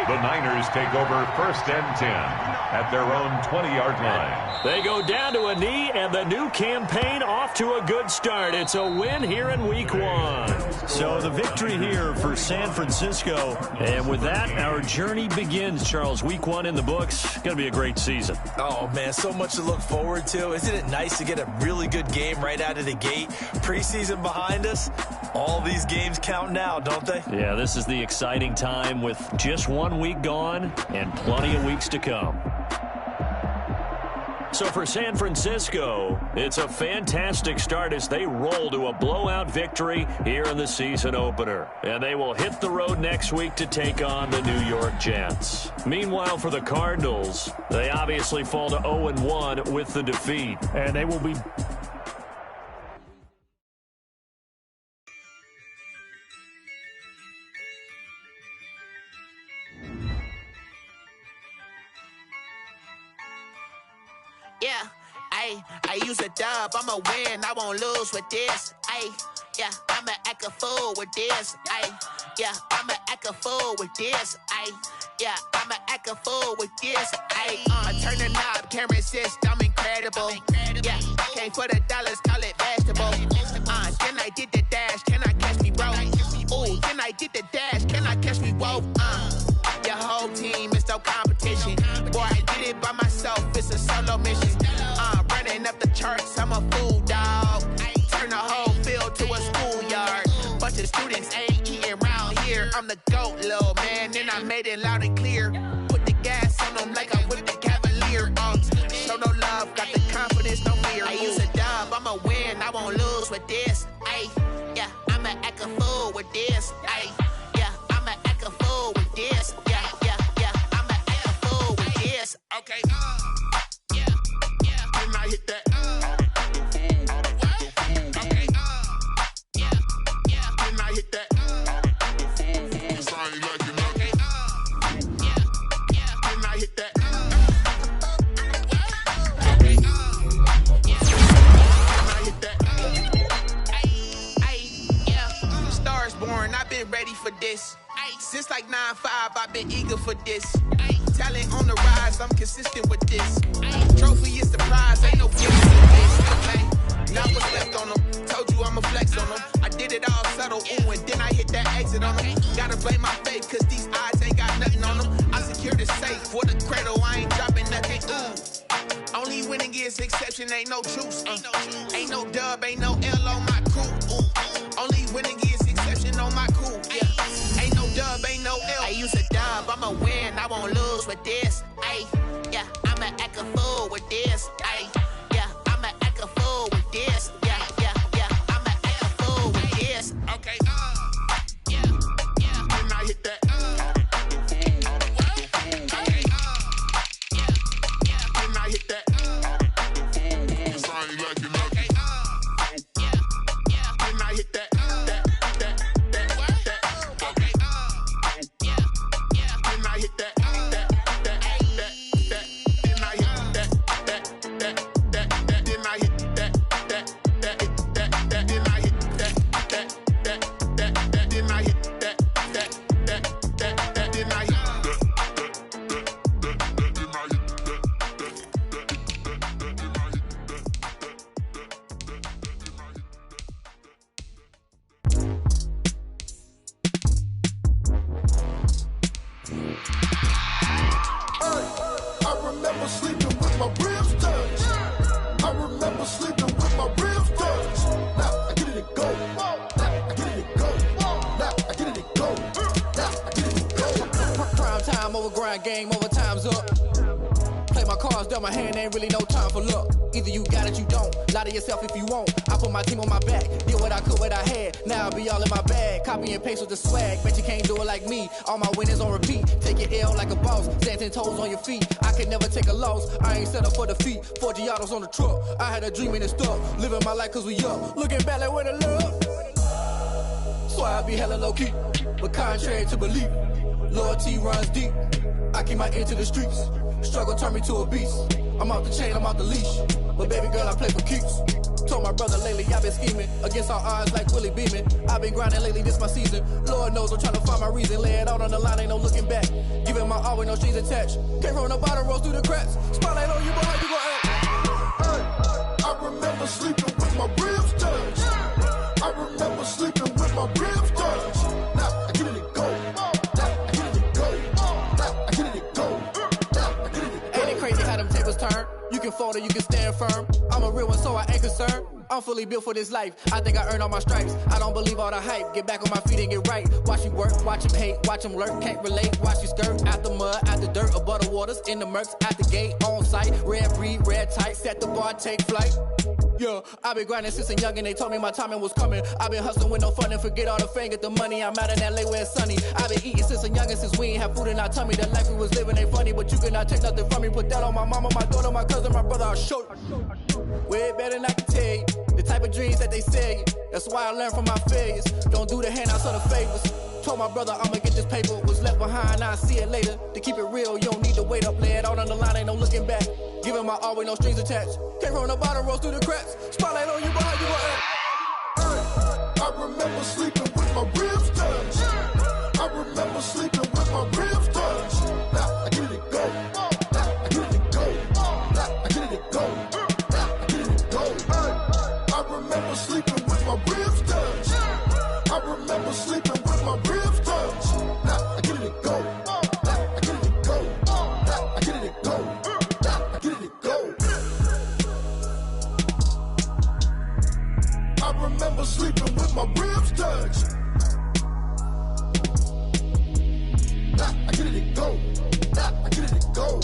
The Niners take over 1st and 10 at their own 20-yard line. They go down to a knee, and the new campaign off to a good start. It's a win here in Week 1. So the victory here for San Francisco. And with that, our journey begins, Charles. Week 1 in the books. Going to be a great season. Oh, man, so much to look forward to. Isn't it nice to get a really good game right out of the gate? Preseason behind us. All these games count now, don't they? Yeah, this is the exciting time with just 1 week gone and plenty of weeks to come. So for San Francisco, it's a fantastic start as they roll to a blowout victory here in the season opener. And they will hit the road next week to take on the New York Jets. Meanwhile, for the Cardinals, they obviously fall to 0-1 with the defeat. And they will be... Yeah, I use a dub, I'ma win, I won't lose with this. Yeah, I'ma act a fool with this. Yeah, I'ma act a fool with this. Yeah, I'ma act a fool with this. I turn the knob, can't resist, I'm incredible. Yeah, came for the dollars, call it vegetable. Then I did the dash, can I catch me, bro? Ooh, then I did the dash, can I catch me, whoa? Your whole team is no competition. Boy, I did it by myself, it's a solo mission. Running up the charts, I'm a fool, dog. Turn the whole field to a schoolyard. Bunch of students ain't eating around here. I'm the GOAT, little man, and I made it loud and clear. Put the gas on them like I'm with the Cavalier. Show no love, got the confidence, no fear. I use a dub, I'ma win, I won't lose with this. Yeah, I'ma act a fool with this. Yeah, I'ma act a fool with this. Yeah, I'ma act a fool with this. Okay. Yeah. Then I hit that. Okay. Yeah. Then I hit that. So I ain't like it, okay. Yeah. Then I hit that. Okay. Then I hit that. Yeah. Stars born, I've been ready for this. Since like 9-5, I've been eager for this. Talent on the rise, I'm consistent with this. Trophy is the prize, ain't no gift in this. Okay, now what's left on them? Told you I'ma flex on them. I did it all subtle, ooh, and then I hit that exit on them. Gotta blame my faith, cause these eyes ain't got nothing on them. I secured the safe for the cradle, I ain't dropping nothing, ooh. Only winning is exception, ain't no truce. Ain't no dub, ain't no L on my crew, ooh. Only winning is exception on my crew, yeah. Ain't no dub, ain't no L. I use a dub, I'ma win, I won't lose with this. Yeah, I'ma act a fool with this. Yeah, I'ma act a fool with this. Yeah, I'ma act a fool with this. Okay. Yeah. Then I hit that. Okay. Yeah. Then I hit that. So I ain't like it, okay. Yeah. Then I hit that. Game over, time's up. Play my cards, dealt my hand, ain't really no time for luck. Either you got it, you don't. Lie to yourself if you won't. I put my team on my back, did what I could, what I had. Now I'll be all in my bag. Copy and paste with the swag. Bet you can't do it like me. All my winners on repeat. Take your L like a boss. Stand 10 toes on your feet. I can never take a loss. I ain't set up for defeat. 4 Giottos on the truck. I had a dream and it stuck. Living my life cause we up. Looking back like where the love. So I be hella low key. But contrary to belief, loyalty runs deep. I keep my ear to the streets. Struggle turned me to a beast. I'm off the chain, I'm off the leash. But baby girl, I play for keeps. Told my brother lately I've been scheming against all odds like Willie Beeman. I've been grinding lately, this my season. Lord knows I'm trying to find my reason. Lay it out on the line, ain't no looking back. Giving my all with no strings attached. Came from the bottom, rose through the cracks. Spotlight on you, boy, how you gon' act? I remember sleeping with my ribs touched. I remember sleeping with my ribs touched. Now I get it and go. Now I get it and go. Now I get it and go. Now I get it and go. Ain't it crazy how them tables turn? You can fold or you can stand firm. I'm a real one, so I ain't concerned. I'm fully built for this life. I think I earned all my stripes. I don't believe all the hype. Get back on my feet and get right. Watch you work, watch him hate, watch him lurk. Can't relate, watch you skirt. Out the mud, out the dirt, above the waters, in the murks, out the gate, on site. Red breed, red tight, set the bar, take flight. Yeah, I been grinding since a youngin'. They told me my timing was coming. I been hustling with no fun and forget all the fame, get the money. I'm out in LA where it's sunny. I been eating since a youngin', since we ain't have food in our tummy. The life we was living ain't funny, but you cannot take nothing from me. Put that on my mama, my daughter, my cousin, my brother. I'll show you. Way better than I can tell you. The type of dreams that they sell you. That's why I learned from my failures. Don't do the handouts or the favors. Told my brother I'ma get this paper. Was left behind, I'll see it later. To keep it real, you don't need to wait up. Lay it out on the line, ain't no looking back. Giving my all with no strings attached. Came from the bottom, rose through the cracks. Spotlight on you, boy, how you gon' act? I remember sleeping with my ribs touched. I remember sleeping with my ribs touched. Now I get it and go. Now I get it and go. Now I get it and go. Now I get it and go. I remember sleeping with my ribs touched. I remember sleeping with my ribs touched. Now I get it and go. Now I get it and go. Now I get it and go. Now I get it and go. I remember sleeping with my ribs touched. Now I get it and go. Now I get it and go.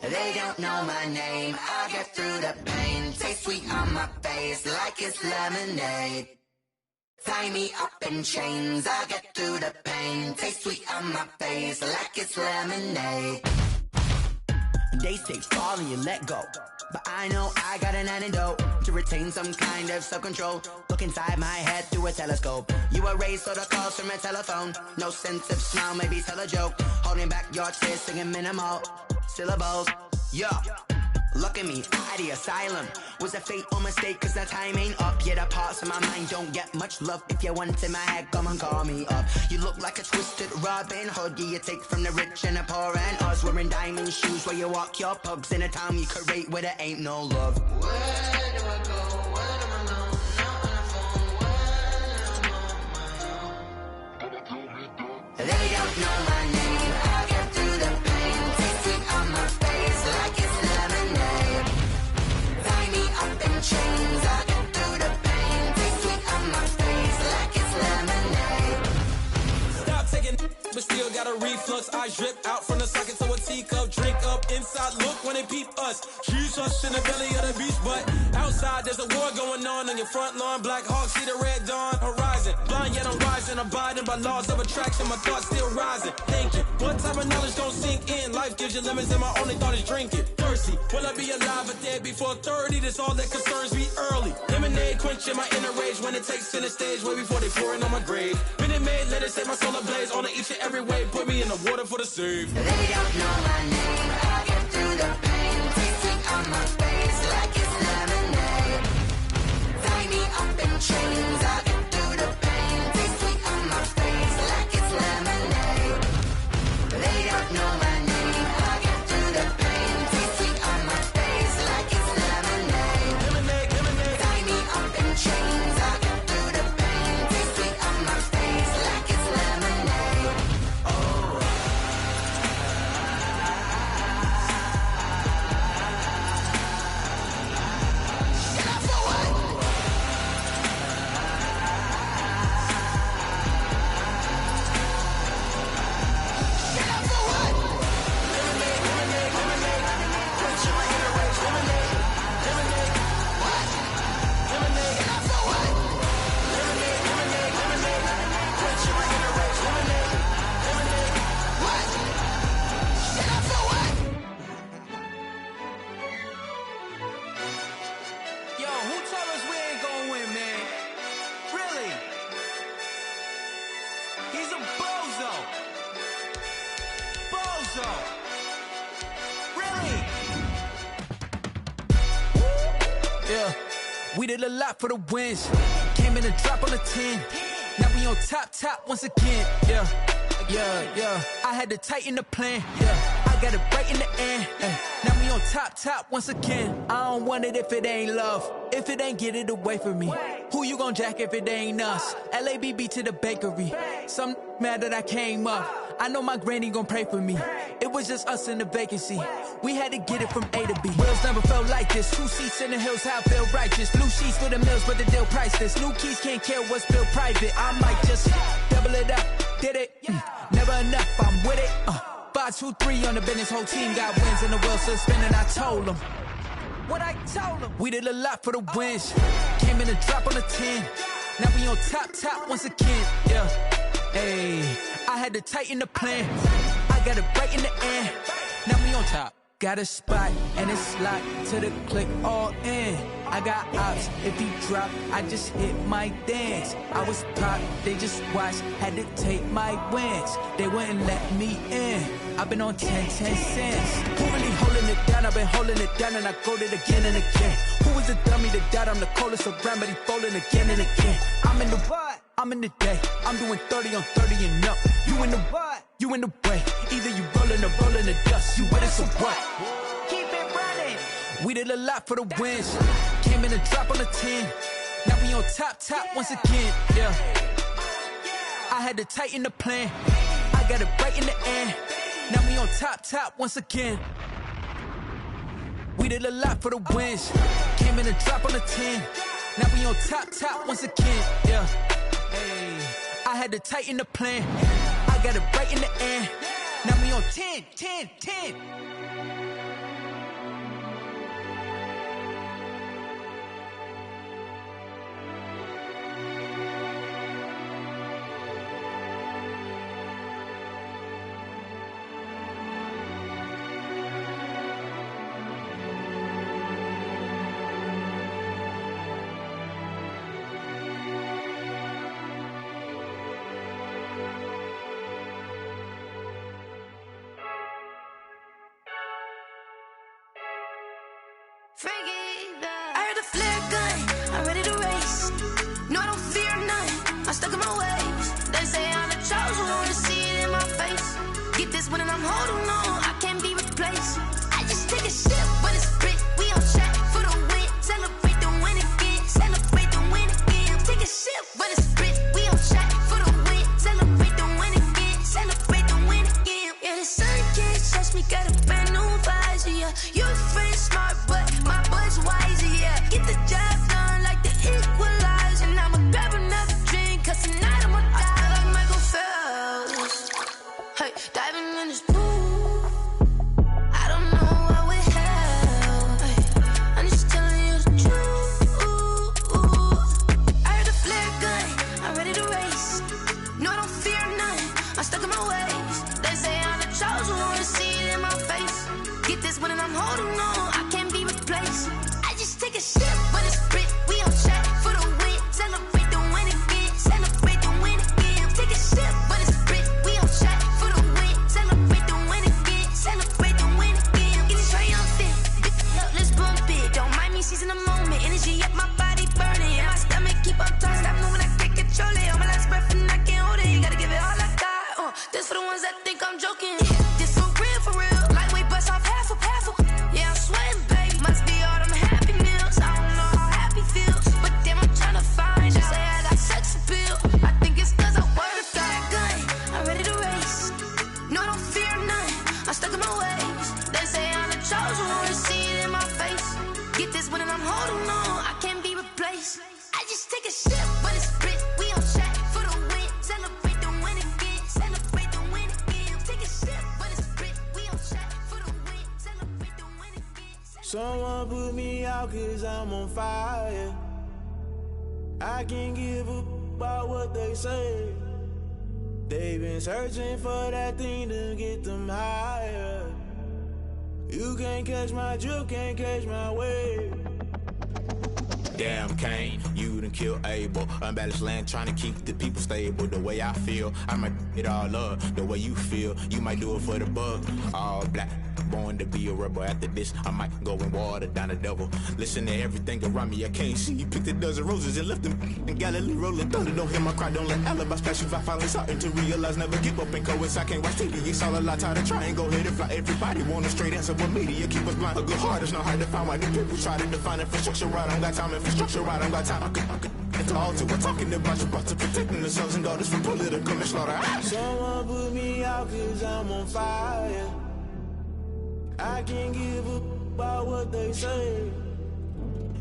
They don't know my name, I'll get through the pain. Taste sweet on my face like it's lemonade. Tie me up in chains, I'll get through the pain. Taste sweet on my face like it's lemonade. They say fall and you let go, but I know I got an antidote to retain some kind of self-control. Look inside my head through a telescope. You erase all the calls from a telephone. No sense of smile, maybe tell a joke. Holding back your tears, singing minimal syllables. Yeah, look at me, out the asylum. Was a fate or mistake, cause the time ain't up. Yet the parts of my mind don't get much love. If you want in my head, come and call me up. You look like a twisted Robin Hood. Yeah, you take from the rich and the poor and us. Wearing diamond shoes where you walk your pugs in a town you create where there ain't no love. Where do I go? Where am I now? Now on the phone, when I'm on my own. They don't know my name, I'll get through the pain. Taste sweet on my face like it's lemonade. Tie me up in chains, I'll get through the pain. Taste sweet on my face like it's lemonade. Stop taking, but still got a reflux. I drip out from the socket to a teacup. Drink up inside, look when they peep us. She's us in the belly of the beach, but outside there's a war going on your front lawn. Black Hawk, see the red dawn horizon. Blind yet I'm rising, abiding by laws of attraction. My thoughts still rising, thinking what type of knowledge don't sink in. Life gives you limits and my only thought is drinking. Thirsty, will I be alive or dead before 30? That's all that concerns me early. Lemonade quenching my inner rage when it takes center stage way before they pour it on my grave. Minute Maid, let it set my soul ablaze on each and every way. Put me in the water for the save. They don't know my name, I'll get through the pain. Taste sweet on my face like it's lemonade. Tie me up in chains, I'll get through the pain. Taste sweet on my face like it's lemonade. They don't know my name, I'll get through the pain. Taste sweet on my face like it's lemonade. Lemonade, lemonade. Tie me up in chains, I'll get through the pain. Taste sweet on my face like it's lemonade. Oh. so. Really? Yeah, we did a lot for the wins. Came in and drop on the 10. Now we on top once again. Yeah. I had to tighten the plan. Yeah, I got it right in the end. Now we on top once again. I don't want it if it ain't love. If it ain't, get it away from me. Who you gon' jack if it ain't us? LABB to the bakery. Some mad that I came up. I know my granny gon' pray for me. It was just us in the vacancy. We had to get it from A to B. Wheels never felt like this. 2 seats in the hills, how I feel righteous. Blue sheets for the mills, but the deal priceless. New keys can't care what's built private. I might just double it up. Did it? Never enough, I'm with it. 5, 2, 3 on the business. Whole team got wins and the wheels still spinning. I told them what I told them. We did a lot for the wins. Came in and drop on the 10. Now we on top once again. Yeah. Hey, I had to tighten the plan. I got it right in the end. Now we on top. Got a spot and it's locked to the click all in. I got ops, if he drop, I just hit my dance. I was pop, they just watched, had to take my wins. They wouldn't let me in. I've been on 10 cents. Who really holding it down? I've been holding it down and I go it again and again. Who was the dummy that died? I'm the coldest around, but he folding again and again. I'm in the what? I'm in the day. I'm doing 30 on 30 and up. You in the what? You in the way. Either you rolling or rolling the dust. You with us or what? Keep it running. We did a lot for the wins. Came in and drop on the 10. Now we on top once again. Yeah. I had to tighten the plan. I got it right in the end. Now we on top once again. We did a lot for the wins. Came in and drop on the 10. Now we on top once again. Yeah. Hey, I had to tighten the plan. I got it right in the end. Now we on 10. I heard a flare gun, I'm ready to race. No, I don't fear none, I'm stuck in my ways. They say I'm the chosen one, to see it in my face. Get this one and I'm holding on, I can't be replaced. I just take a sip when it's split, we on track for the win. Celebrate the win again, celebrate the win again. Take a sip when it's split, we on track for the win. Celebrate the win again, celebrate the win again. Yeah, the sun can't touch me, got a brand new visor, yeah. You're friend smart, but my boy's wiser, yeah. Get the job done like the equalizer. And I'ma grab another drink, cause tonight I'ma die like Michael Phelps. Hey, diving in this pool, I don't know what we have. Hey, I'm just telling you the truth. I heard a flare gun, I'm ready to race. No, I don't fear none, I'm stuck in my ways. They say I'm the chosen one, to see it in my face. Get this one and I'm holding on, I can't be replaced. I just take a sip when it's split, we on track for the win. Celebrate the win again, celebrate the win again. Take a sip when it's split, we on track for the win. Celebrate the win again, celebrate the win again. Get it triumphant, let's bump it. Don't mind me seizing the moment, energy up my body burning. And my stomach keep up tight, stop moving, I can't control it. On my last breath and I can't hold it, you gotta give it all I got. This for the ones that think I'm joking. This for real. Lightweight bust off half a. Yeah, I'm sweating, babe. Must be all them happy meals. I don't know how happy feels, but damn, I'm trying to find out. Say I got sex appeal. I think it's cause I wear the flag gun. I'm ready to race. No, I don't fear none. I'm stuck in my ways. They say I'm the chosen one, to see it in my face. Get this one and I'm holding on, I can't be replaced. I just take a sip when it's split. We on track for the win. Celebrate the win again. Celebrate the win again. Take a sip when it's split. We on track for the win. Celebrate the win again. Someone put me out cause I'm on fire. I can't give up about what they say. They've been searching for that thing to get them higher. You can't catch my drift, can't catch my wave. Damn, Kane, You done kill Abel. Unbalanced land trying to keep the people stable. The way I feel, I might it all up. The way you feel, you might do it for the buck. All black, born to be a rebel. After this, I might go and water down the devil. Listen to everything around me, I can't see. You picked a dozen roses and left them in Galilee rolling thunder. Don't hear my cry, don't let alibis pass you. I finally starting to realize, never give up and coincide. Can't watch TV, it's all a lot. Tired of trying, go ahead and fly. Everybody want a straight answer, but media keep us blind. A good heart is not hard to find. Why the people try to define infrastructure right? I don't got time, infrastructure right, I don't got time. It's all to we're talking about you, about to protecting the sons and daughters from political manslaughter. Someone put me out cause I'm on fire. I can't give up about what they say.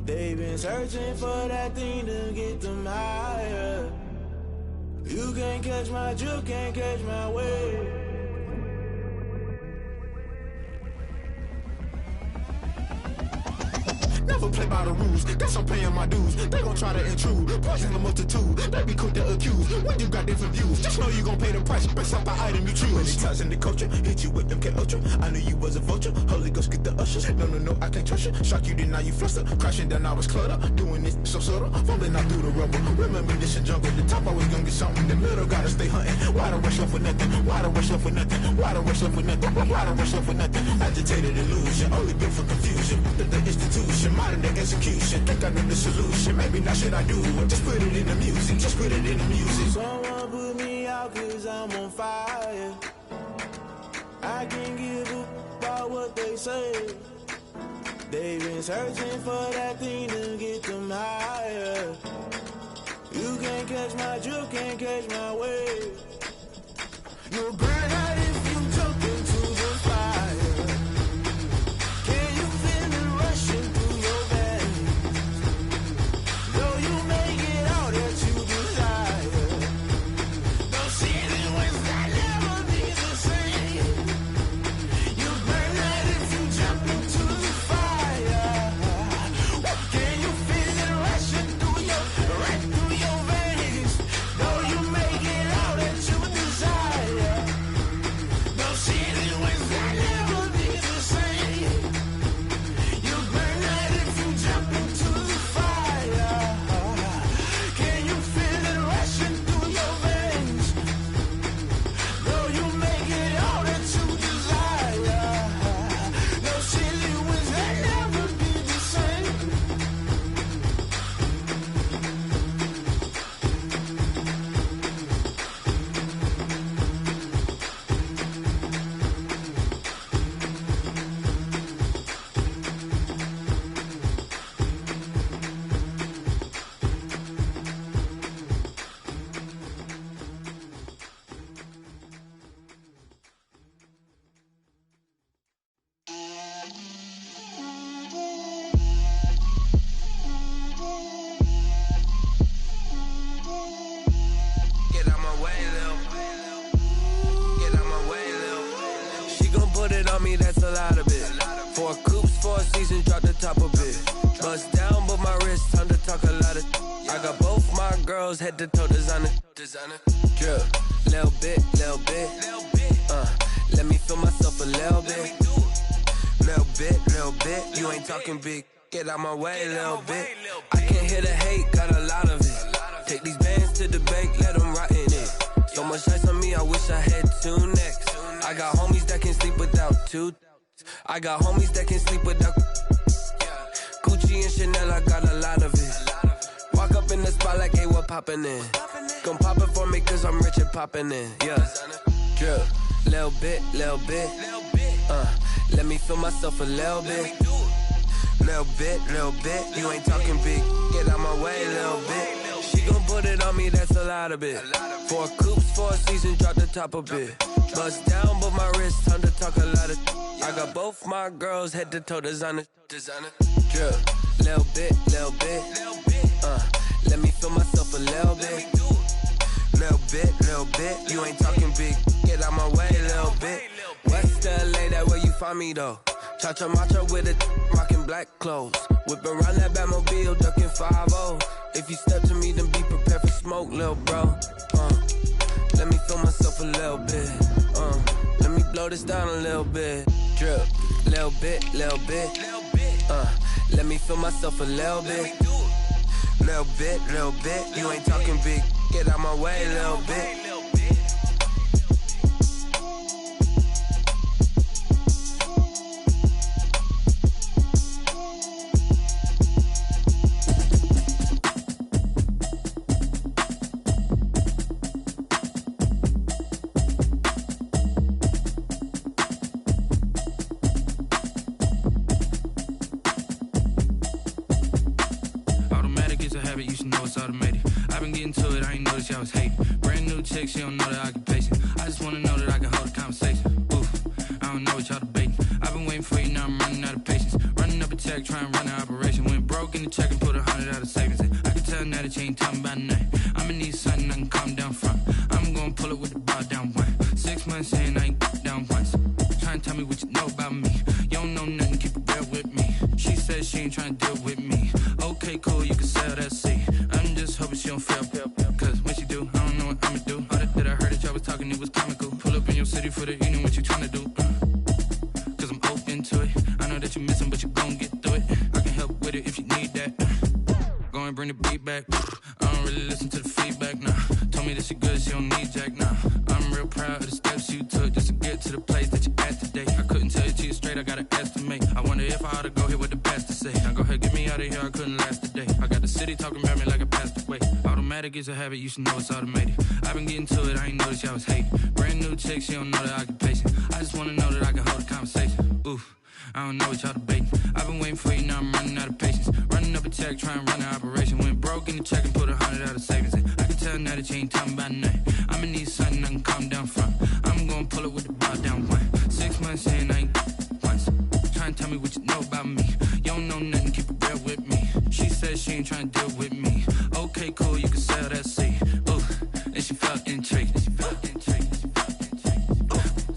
They've been searching for that thing to get them higher. You can't catch my drift, can't catch my wave. Never play by the rules, guess I'm paying my dues. They gon' try to intrude, poison the multitude. They be quick to accuse, when you got different views. Just know you gon' pay the price, based off the item you choose. Many ties in the culture, hit you with them K-Ultra. I knew you was a vulture, Holy Ghost get the ushers. No, I can't trust you. Shock you, then now you fluster. Crashing down, I was cluttered. Doing this so subtle, fumbling out through the rubble. Remember this in jungle, the top I was gonna get something. The middle gotta stay hunting. Why the rush left for nothing? Why the rush left for nothing? Why the rush left for nothing? Why the rush left for nothing? Agitated illusion, only built for confusion. The institution, modern day execution. Think I know the solution. Maybe not should I do it? Just put it in the music. Just put it in the music. Someone put me out cause I'm on fire. I can't give up about what they say. They've been searching for that thing to get them higher. You can't catch my drift, can't catch my wave. You'll burn out if you jump into the fire. Can you feel it rushing through your veins? Though you may get all that you desire, those city winds that never be the same. You burn out if you jump into the fire. Can you feel it rushing through your veins? Though you may get all that you desire, those city winds that never be the same. You burn out if you jump into the fire. Can you feel it rushing through your veins? Though you may get all that you desire, those city winds that never be the same. Get out my way, Lil. Get out my way, Lil. She gon' put it on me, that's a lot of it. 4 coops, 4 seasons, drop the top a bit. Bust down, but my wrist, time to talk a lot of. I got both my girls, head to toe designer. Drip, little bit. Let me feel myself a little bit. Little bit. You ain't talking big. Get out my way, little bit. I can't hear the hate, got a lot of it. Take these bands to the bank, let them rot in it. So much ice on me, I wish I had 2 necks. I got homies that can sleep without 2. I got homies that can sleep without. Gucci and Chanel, I got a lot of it. Walk up in the spot like, hey, what poppin' in? Gon' pop it for me cause I'm rich and poppin' in. Yeah, drip, little bit. Let me feel myself a little bit. Little bit. You ain't talking big. Get out my way, little bit. She gon' put it on me, that's a lot of it. 4 coops, 4 seasons, drop the top a bit. Bust down, but my wrist, time to talk a lot of. I got both my girls, head to toe designer. Drip, little bit. Let me feel myself a little bit. Little bit. You ain't talking big. Get out my way, little bit. West LA, that where you find me though. Cha-cha matcha with it, rockin' black clothes. Whip around that Batmobile, ducking 5-0. If you step to me, then be prepared for smoke, lil' bro. Let me feel myself a little bit. Let me blow this down a little bit. Drip, little bit. Let me feel myself a little bit. Little bit, you ain't talking big. Get out my way, little bit. She don't know the occupation. I just wanna know that I can hold a conversation. Oof, I don't know what y'all debating. I've been waiting for you, now I'm running out of patience. Running up a check, trying to run an operation. Went broke in the check and put 100 out of savings in. I can tell now that you ain't talking about nothing. I'ma need something I can calm down from. I'm gonna pull it with the bar down one. 6 months saying I ain't down once. Trying to tell me what you know about me. You don't know nothing, keep it real with me. She says she ain't trying to deal with me. Okay, cool, you can sell that seat. I'm just hoping she don't fail. Cause when she do, I don't know what I'ma do. All that I heard that y'all was talking, it was comical. Pull up in your city for the evening, what you trying to do? Cause I'm open to it. I know that you're missing, but you gon' get through it. I can help with it if you need that. Go and bring the beat back. I don't really listen to the feedback, nah. Told me that she good, she don't need jack, nah. I'm real proud of the steps you took just to get to the place that you're at today. I couldn't tell you to you straight, I gotta estimate. I wonder if I ought to go here with the pastor say. Now go ahead, get me out of here, I couldn't last today. I got the city talking about me like I passed away. Automatic is a habit, you should know it's automated. I've been getting to it, I ain't noticed y'all was hating. Brand new chick, she don't know the occupation. I just wanna know that I can hold a conversation. Oof, I don't know what y'all debating. I've been waiting for you, now I'm running out of patience. Running up a check, trying to run an operation. Went broke in the check and put 100 out of savings in. I can tell now that you ain't talking about nothing. I'ma need something I can calm down from. I'm gonna pull it with the bar down one. 6 months saying I ain't once. Trying to tell me what you know about me. You don't know nothing, keep it real with me. She says she ain't trying to deal with me. Okay, cool, you can sell that seat. Ooh, and she felt intrigued.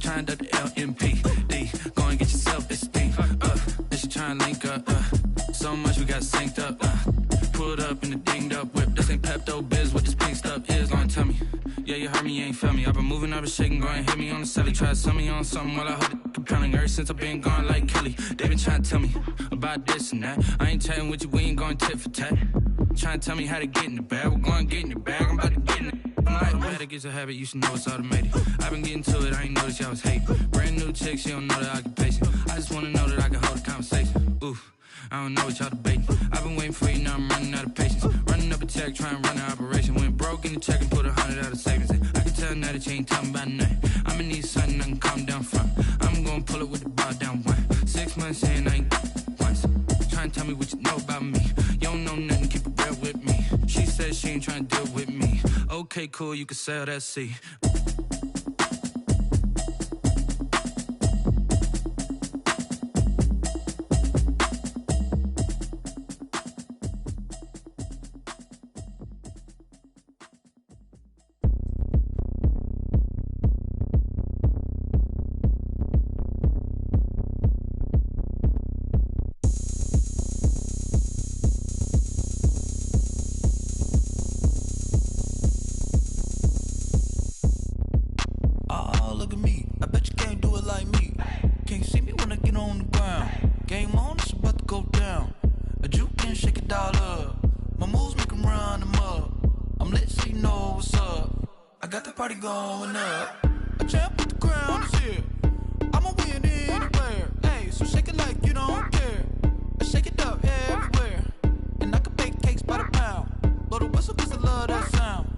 Trying to the LMPD. Go and get your self-esteem. And she trying to link up. So much we got synced up. Pulled up in the dinged up whip. This ain't Pepto-Biz, what this pink stuff is. Gonna tell me. Yeah, you heard me, you ain't felt me. I've been moving, I've been shaking, go and hit me on the celly. Try to sell me on something while I hold it compelling. Ever since I've been gone like Kelly. They been trying to tell me about this and that. I ain't chatting with you, we ain't going tit for tat. Trying to tell me how to get in the bag. We're going to get in the bag, I'm about to get in it. Automatic is a habit, you should know it's automated. I've been getting to it, I ain't noticed y'all was hating. Brand new chick, she don't know the occupation. I just wanna know that I can hold a conversation. Oof, I don't know what y'all debating. I've been waiting for you, now I'm running out of patience. Running up a check, trying to run an operation. Went broke in the check and put 100 out of savings in. I can tell now that you ain't talking about nothing. I'ma need something I can calm down from. I'm gonna pull it with the bar down one. 6 months saying I ain't once. Trying to tell me what you know about me. You don't know nothing, keep it real with me. She says she ain't trying to deal with me. Okay, cool, you can sell that seat. Going up, a champ with the crown is here. I'ma win anywhere. Hey, so shake it like you don't care. Shake it up everywhere. And I can bake cakes by the pound. Blow the whistle cause I love that sound.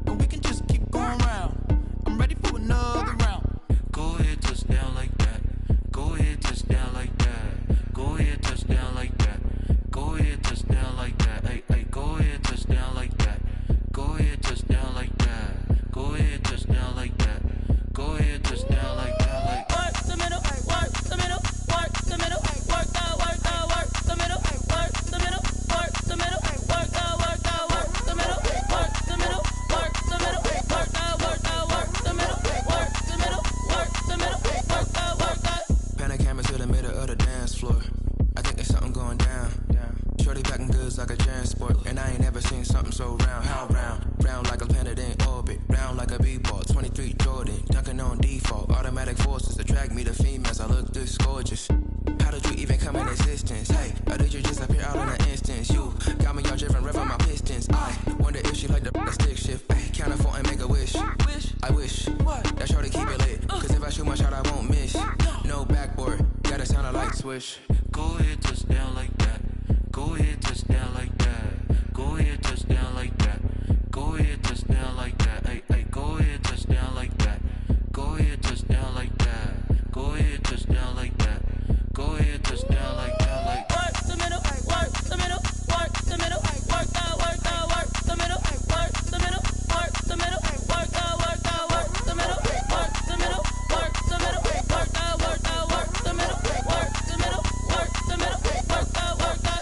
And we can just keep going round. I'm ready for another round. Go ahead, touch down like that. Go ahead, touch down like that. Go ahead, touch down like that. Go ahead, touch down like that. Hey, hey, go ahead, touch down like that. Go ahead, touch down like that. Go ahead, touch down like that. Go ahead, touch down like that. Like work the middle, work the middle, work the middle, work the middle, work the middle, work the middle, work the middle, work the middle, work the middle, work the middle, work the middle, work the middle, work the. Pan a camera to the middle of the dance floor. I think there's something going down. Shorty packing goods like a transport, and I ain't never seen something so round. How round? Round like a planet in orbit, round like a b-ball. 23 Jordan, dunking on default. Automatic forces attract me to females. I look this gorgeous. How did you even come in existence? Hey, or did you just appear out in an instance? You got me all driven, revving my pistons. a stick shift. Ay, count a four and make a wish. I wish that shorty keep it lit. Cause if I shoot my shot, I won't miss. No backboard, gotta sound like swish. Go ahead, touchdown like that. Go ahead, touchdown like that. Go ahead, touchdown like that. Go ahead, touchdown like that. Ay, ay, go ahead, touchdown like that. Go ahead, touchdown like that. Go ahead, touchdown like that. Go ahead, touchdown like that. Like work the middle, work the middle, work the middle, work the middle, work the middle, work the middle, work the middle, work the middle, work the middle, work the middle, work the middle, work the middle, work the middle, work the.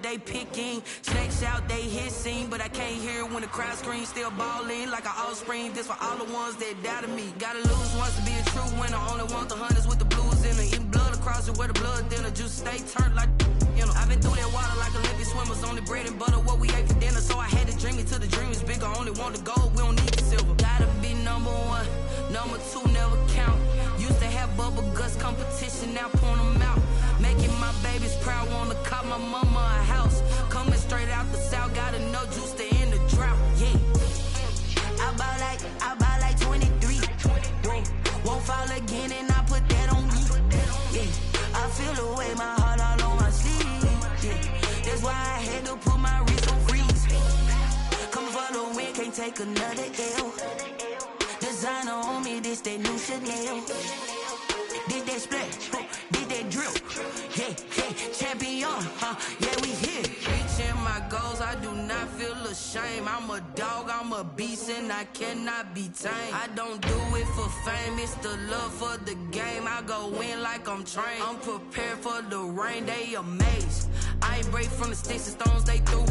They picking snakes out, they hissing, but I can't hear when the crowd screams. Still balling like an offspring. This for all the ones that doubted me. Gotta lose once to be a true winner. Only want the hunters with the blues in it. Eating blood across it where the blood thinner. Juice stay turned like you know. I've been through that water like Olympic swimmers. Only bread and butter what we ate for dinner. So I had to dream it till the dream is bigger. Only want the gold, we don't need the silver. Gotta be number one, number two never count. Used to have bubble guts competition, now point them out. Making my babies proud, wanna cop my mama a house. Coming straight out the south, gotta know juice to end the drought, yeah. I buy like 23. Won't fall again and I put that on me, yeah. I feel the way, my heart all on my sleeve, yeah. That's why I had to put my wrist on freeze. Coming for the win, can't take another L. Designer on me, this that new Chanel. Did that splash, did that drill, yeah, champion, yeah, we here. Reaching my goals, I do not feel ashamed. I'm a dog, I'm a beast, and I cannot be tamed. I don't do it for fame, it's the love for the game. I go in like I'm trained. I'm prepared for the rain, they amazed. I ain't break from the sticks and stones they threw.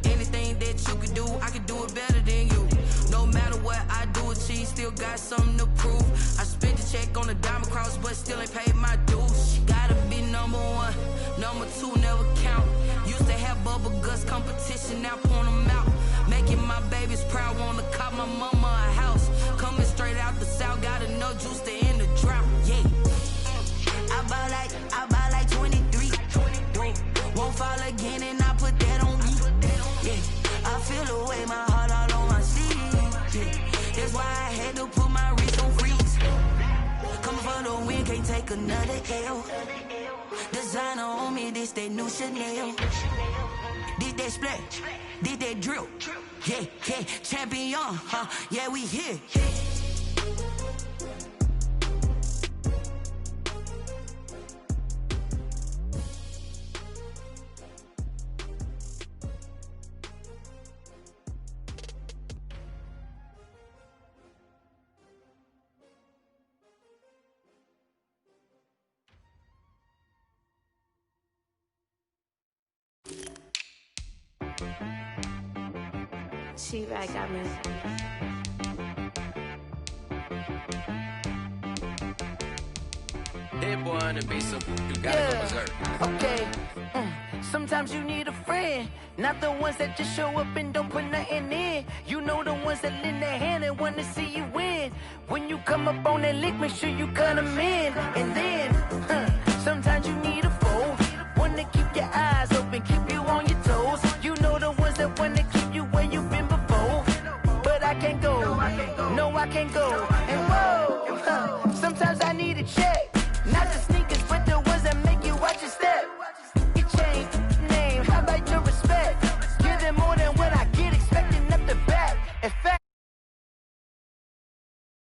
Anything anything that you could do, I could do it better than you. No matter what I do, achieve, still got something to prove. I spent the check on the diamond cross, but still ain't paid my dues. Gotta be number one, number two never count. Used to have bubble guts competition, now point them out. Making my babies proud, wanna cop my mama a house. Coming straight out the south, got enough juice to end the drought. Yeah. I buy like 23. Won't fall again, and I put that on me. Yeah. I feel the way, my heart all on my sleeve. Yeah. That's why I had to put my wrist on freeze. Coming for the win, can't take another L. Designer on me, this that new Chanel. Did that splash, did that drill. Yeah, yeah, champion, huh? Yeah, we here. She-Rag got me. That boy on the beat, so you gotta go berserk. Okay. Sometimes you need a friend, not the ones that just show up and don't put nothing in. You know the ones that lend their hand and want to see you win. When you come up on that lick, make sure you cut them in. And then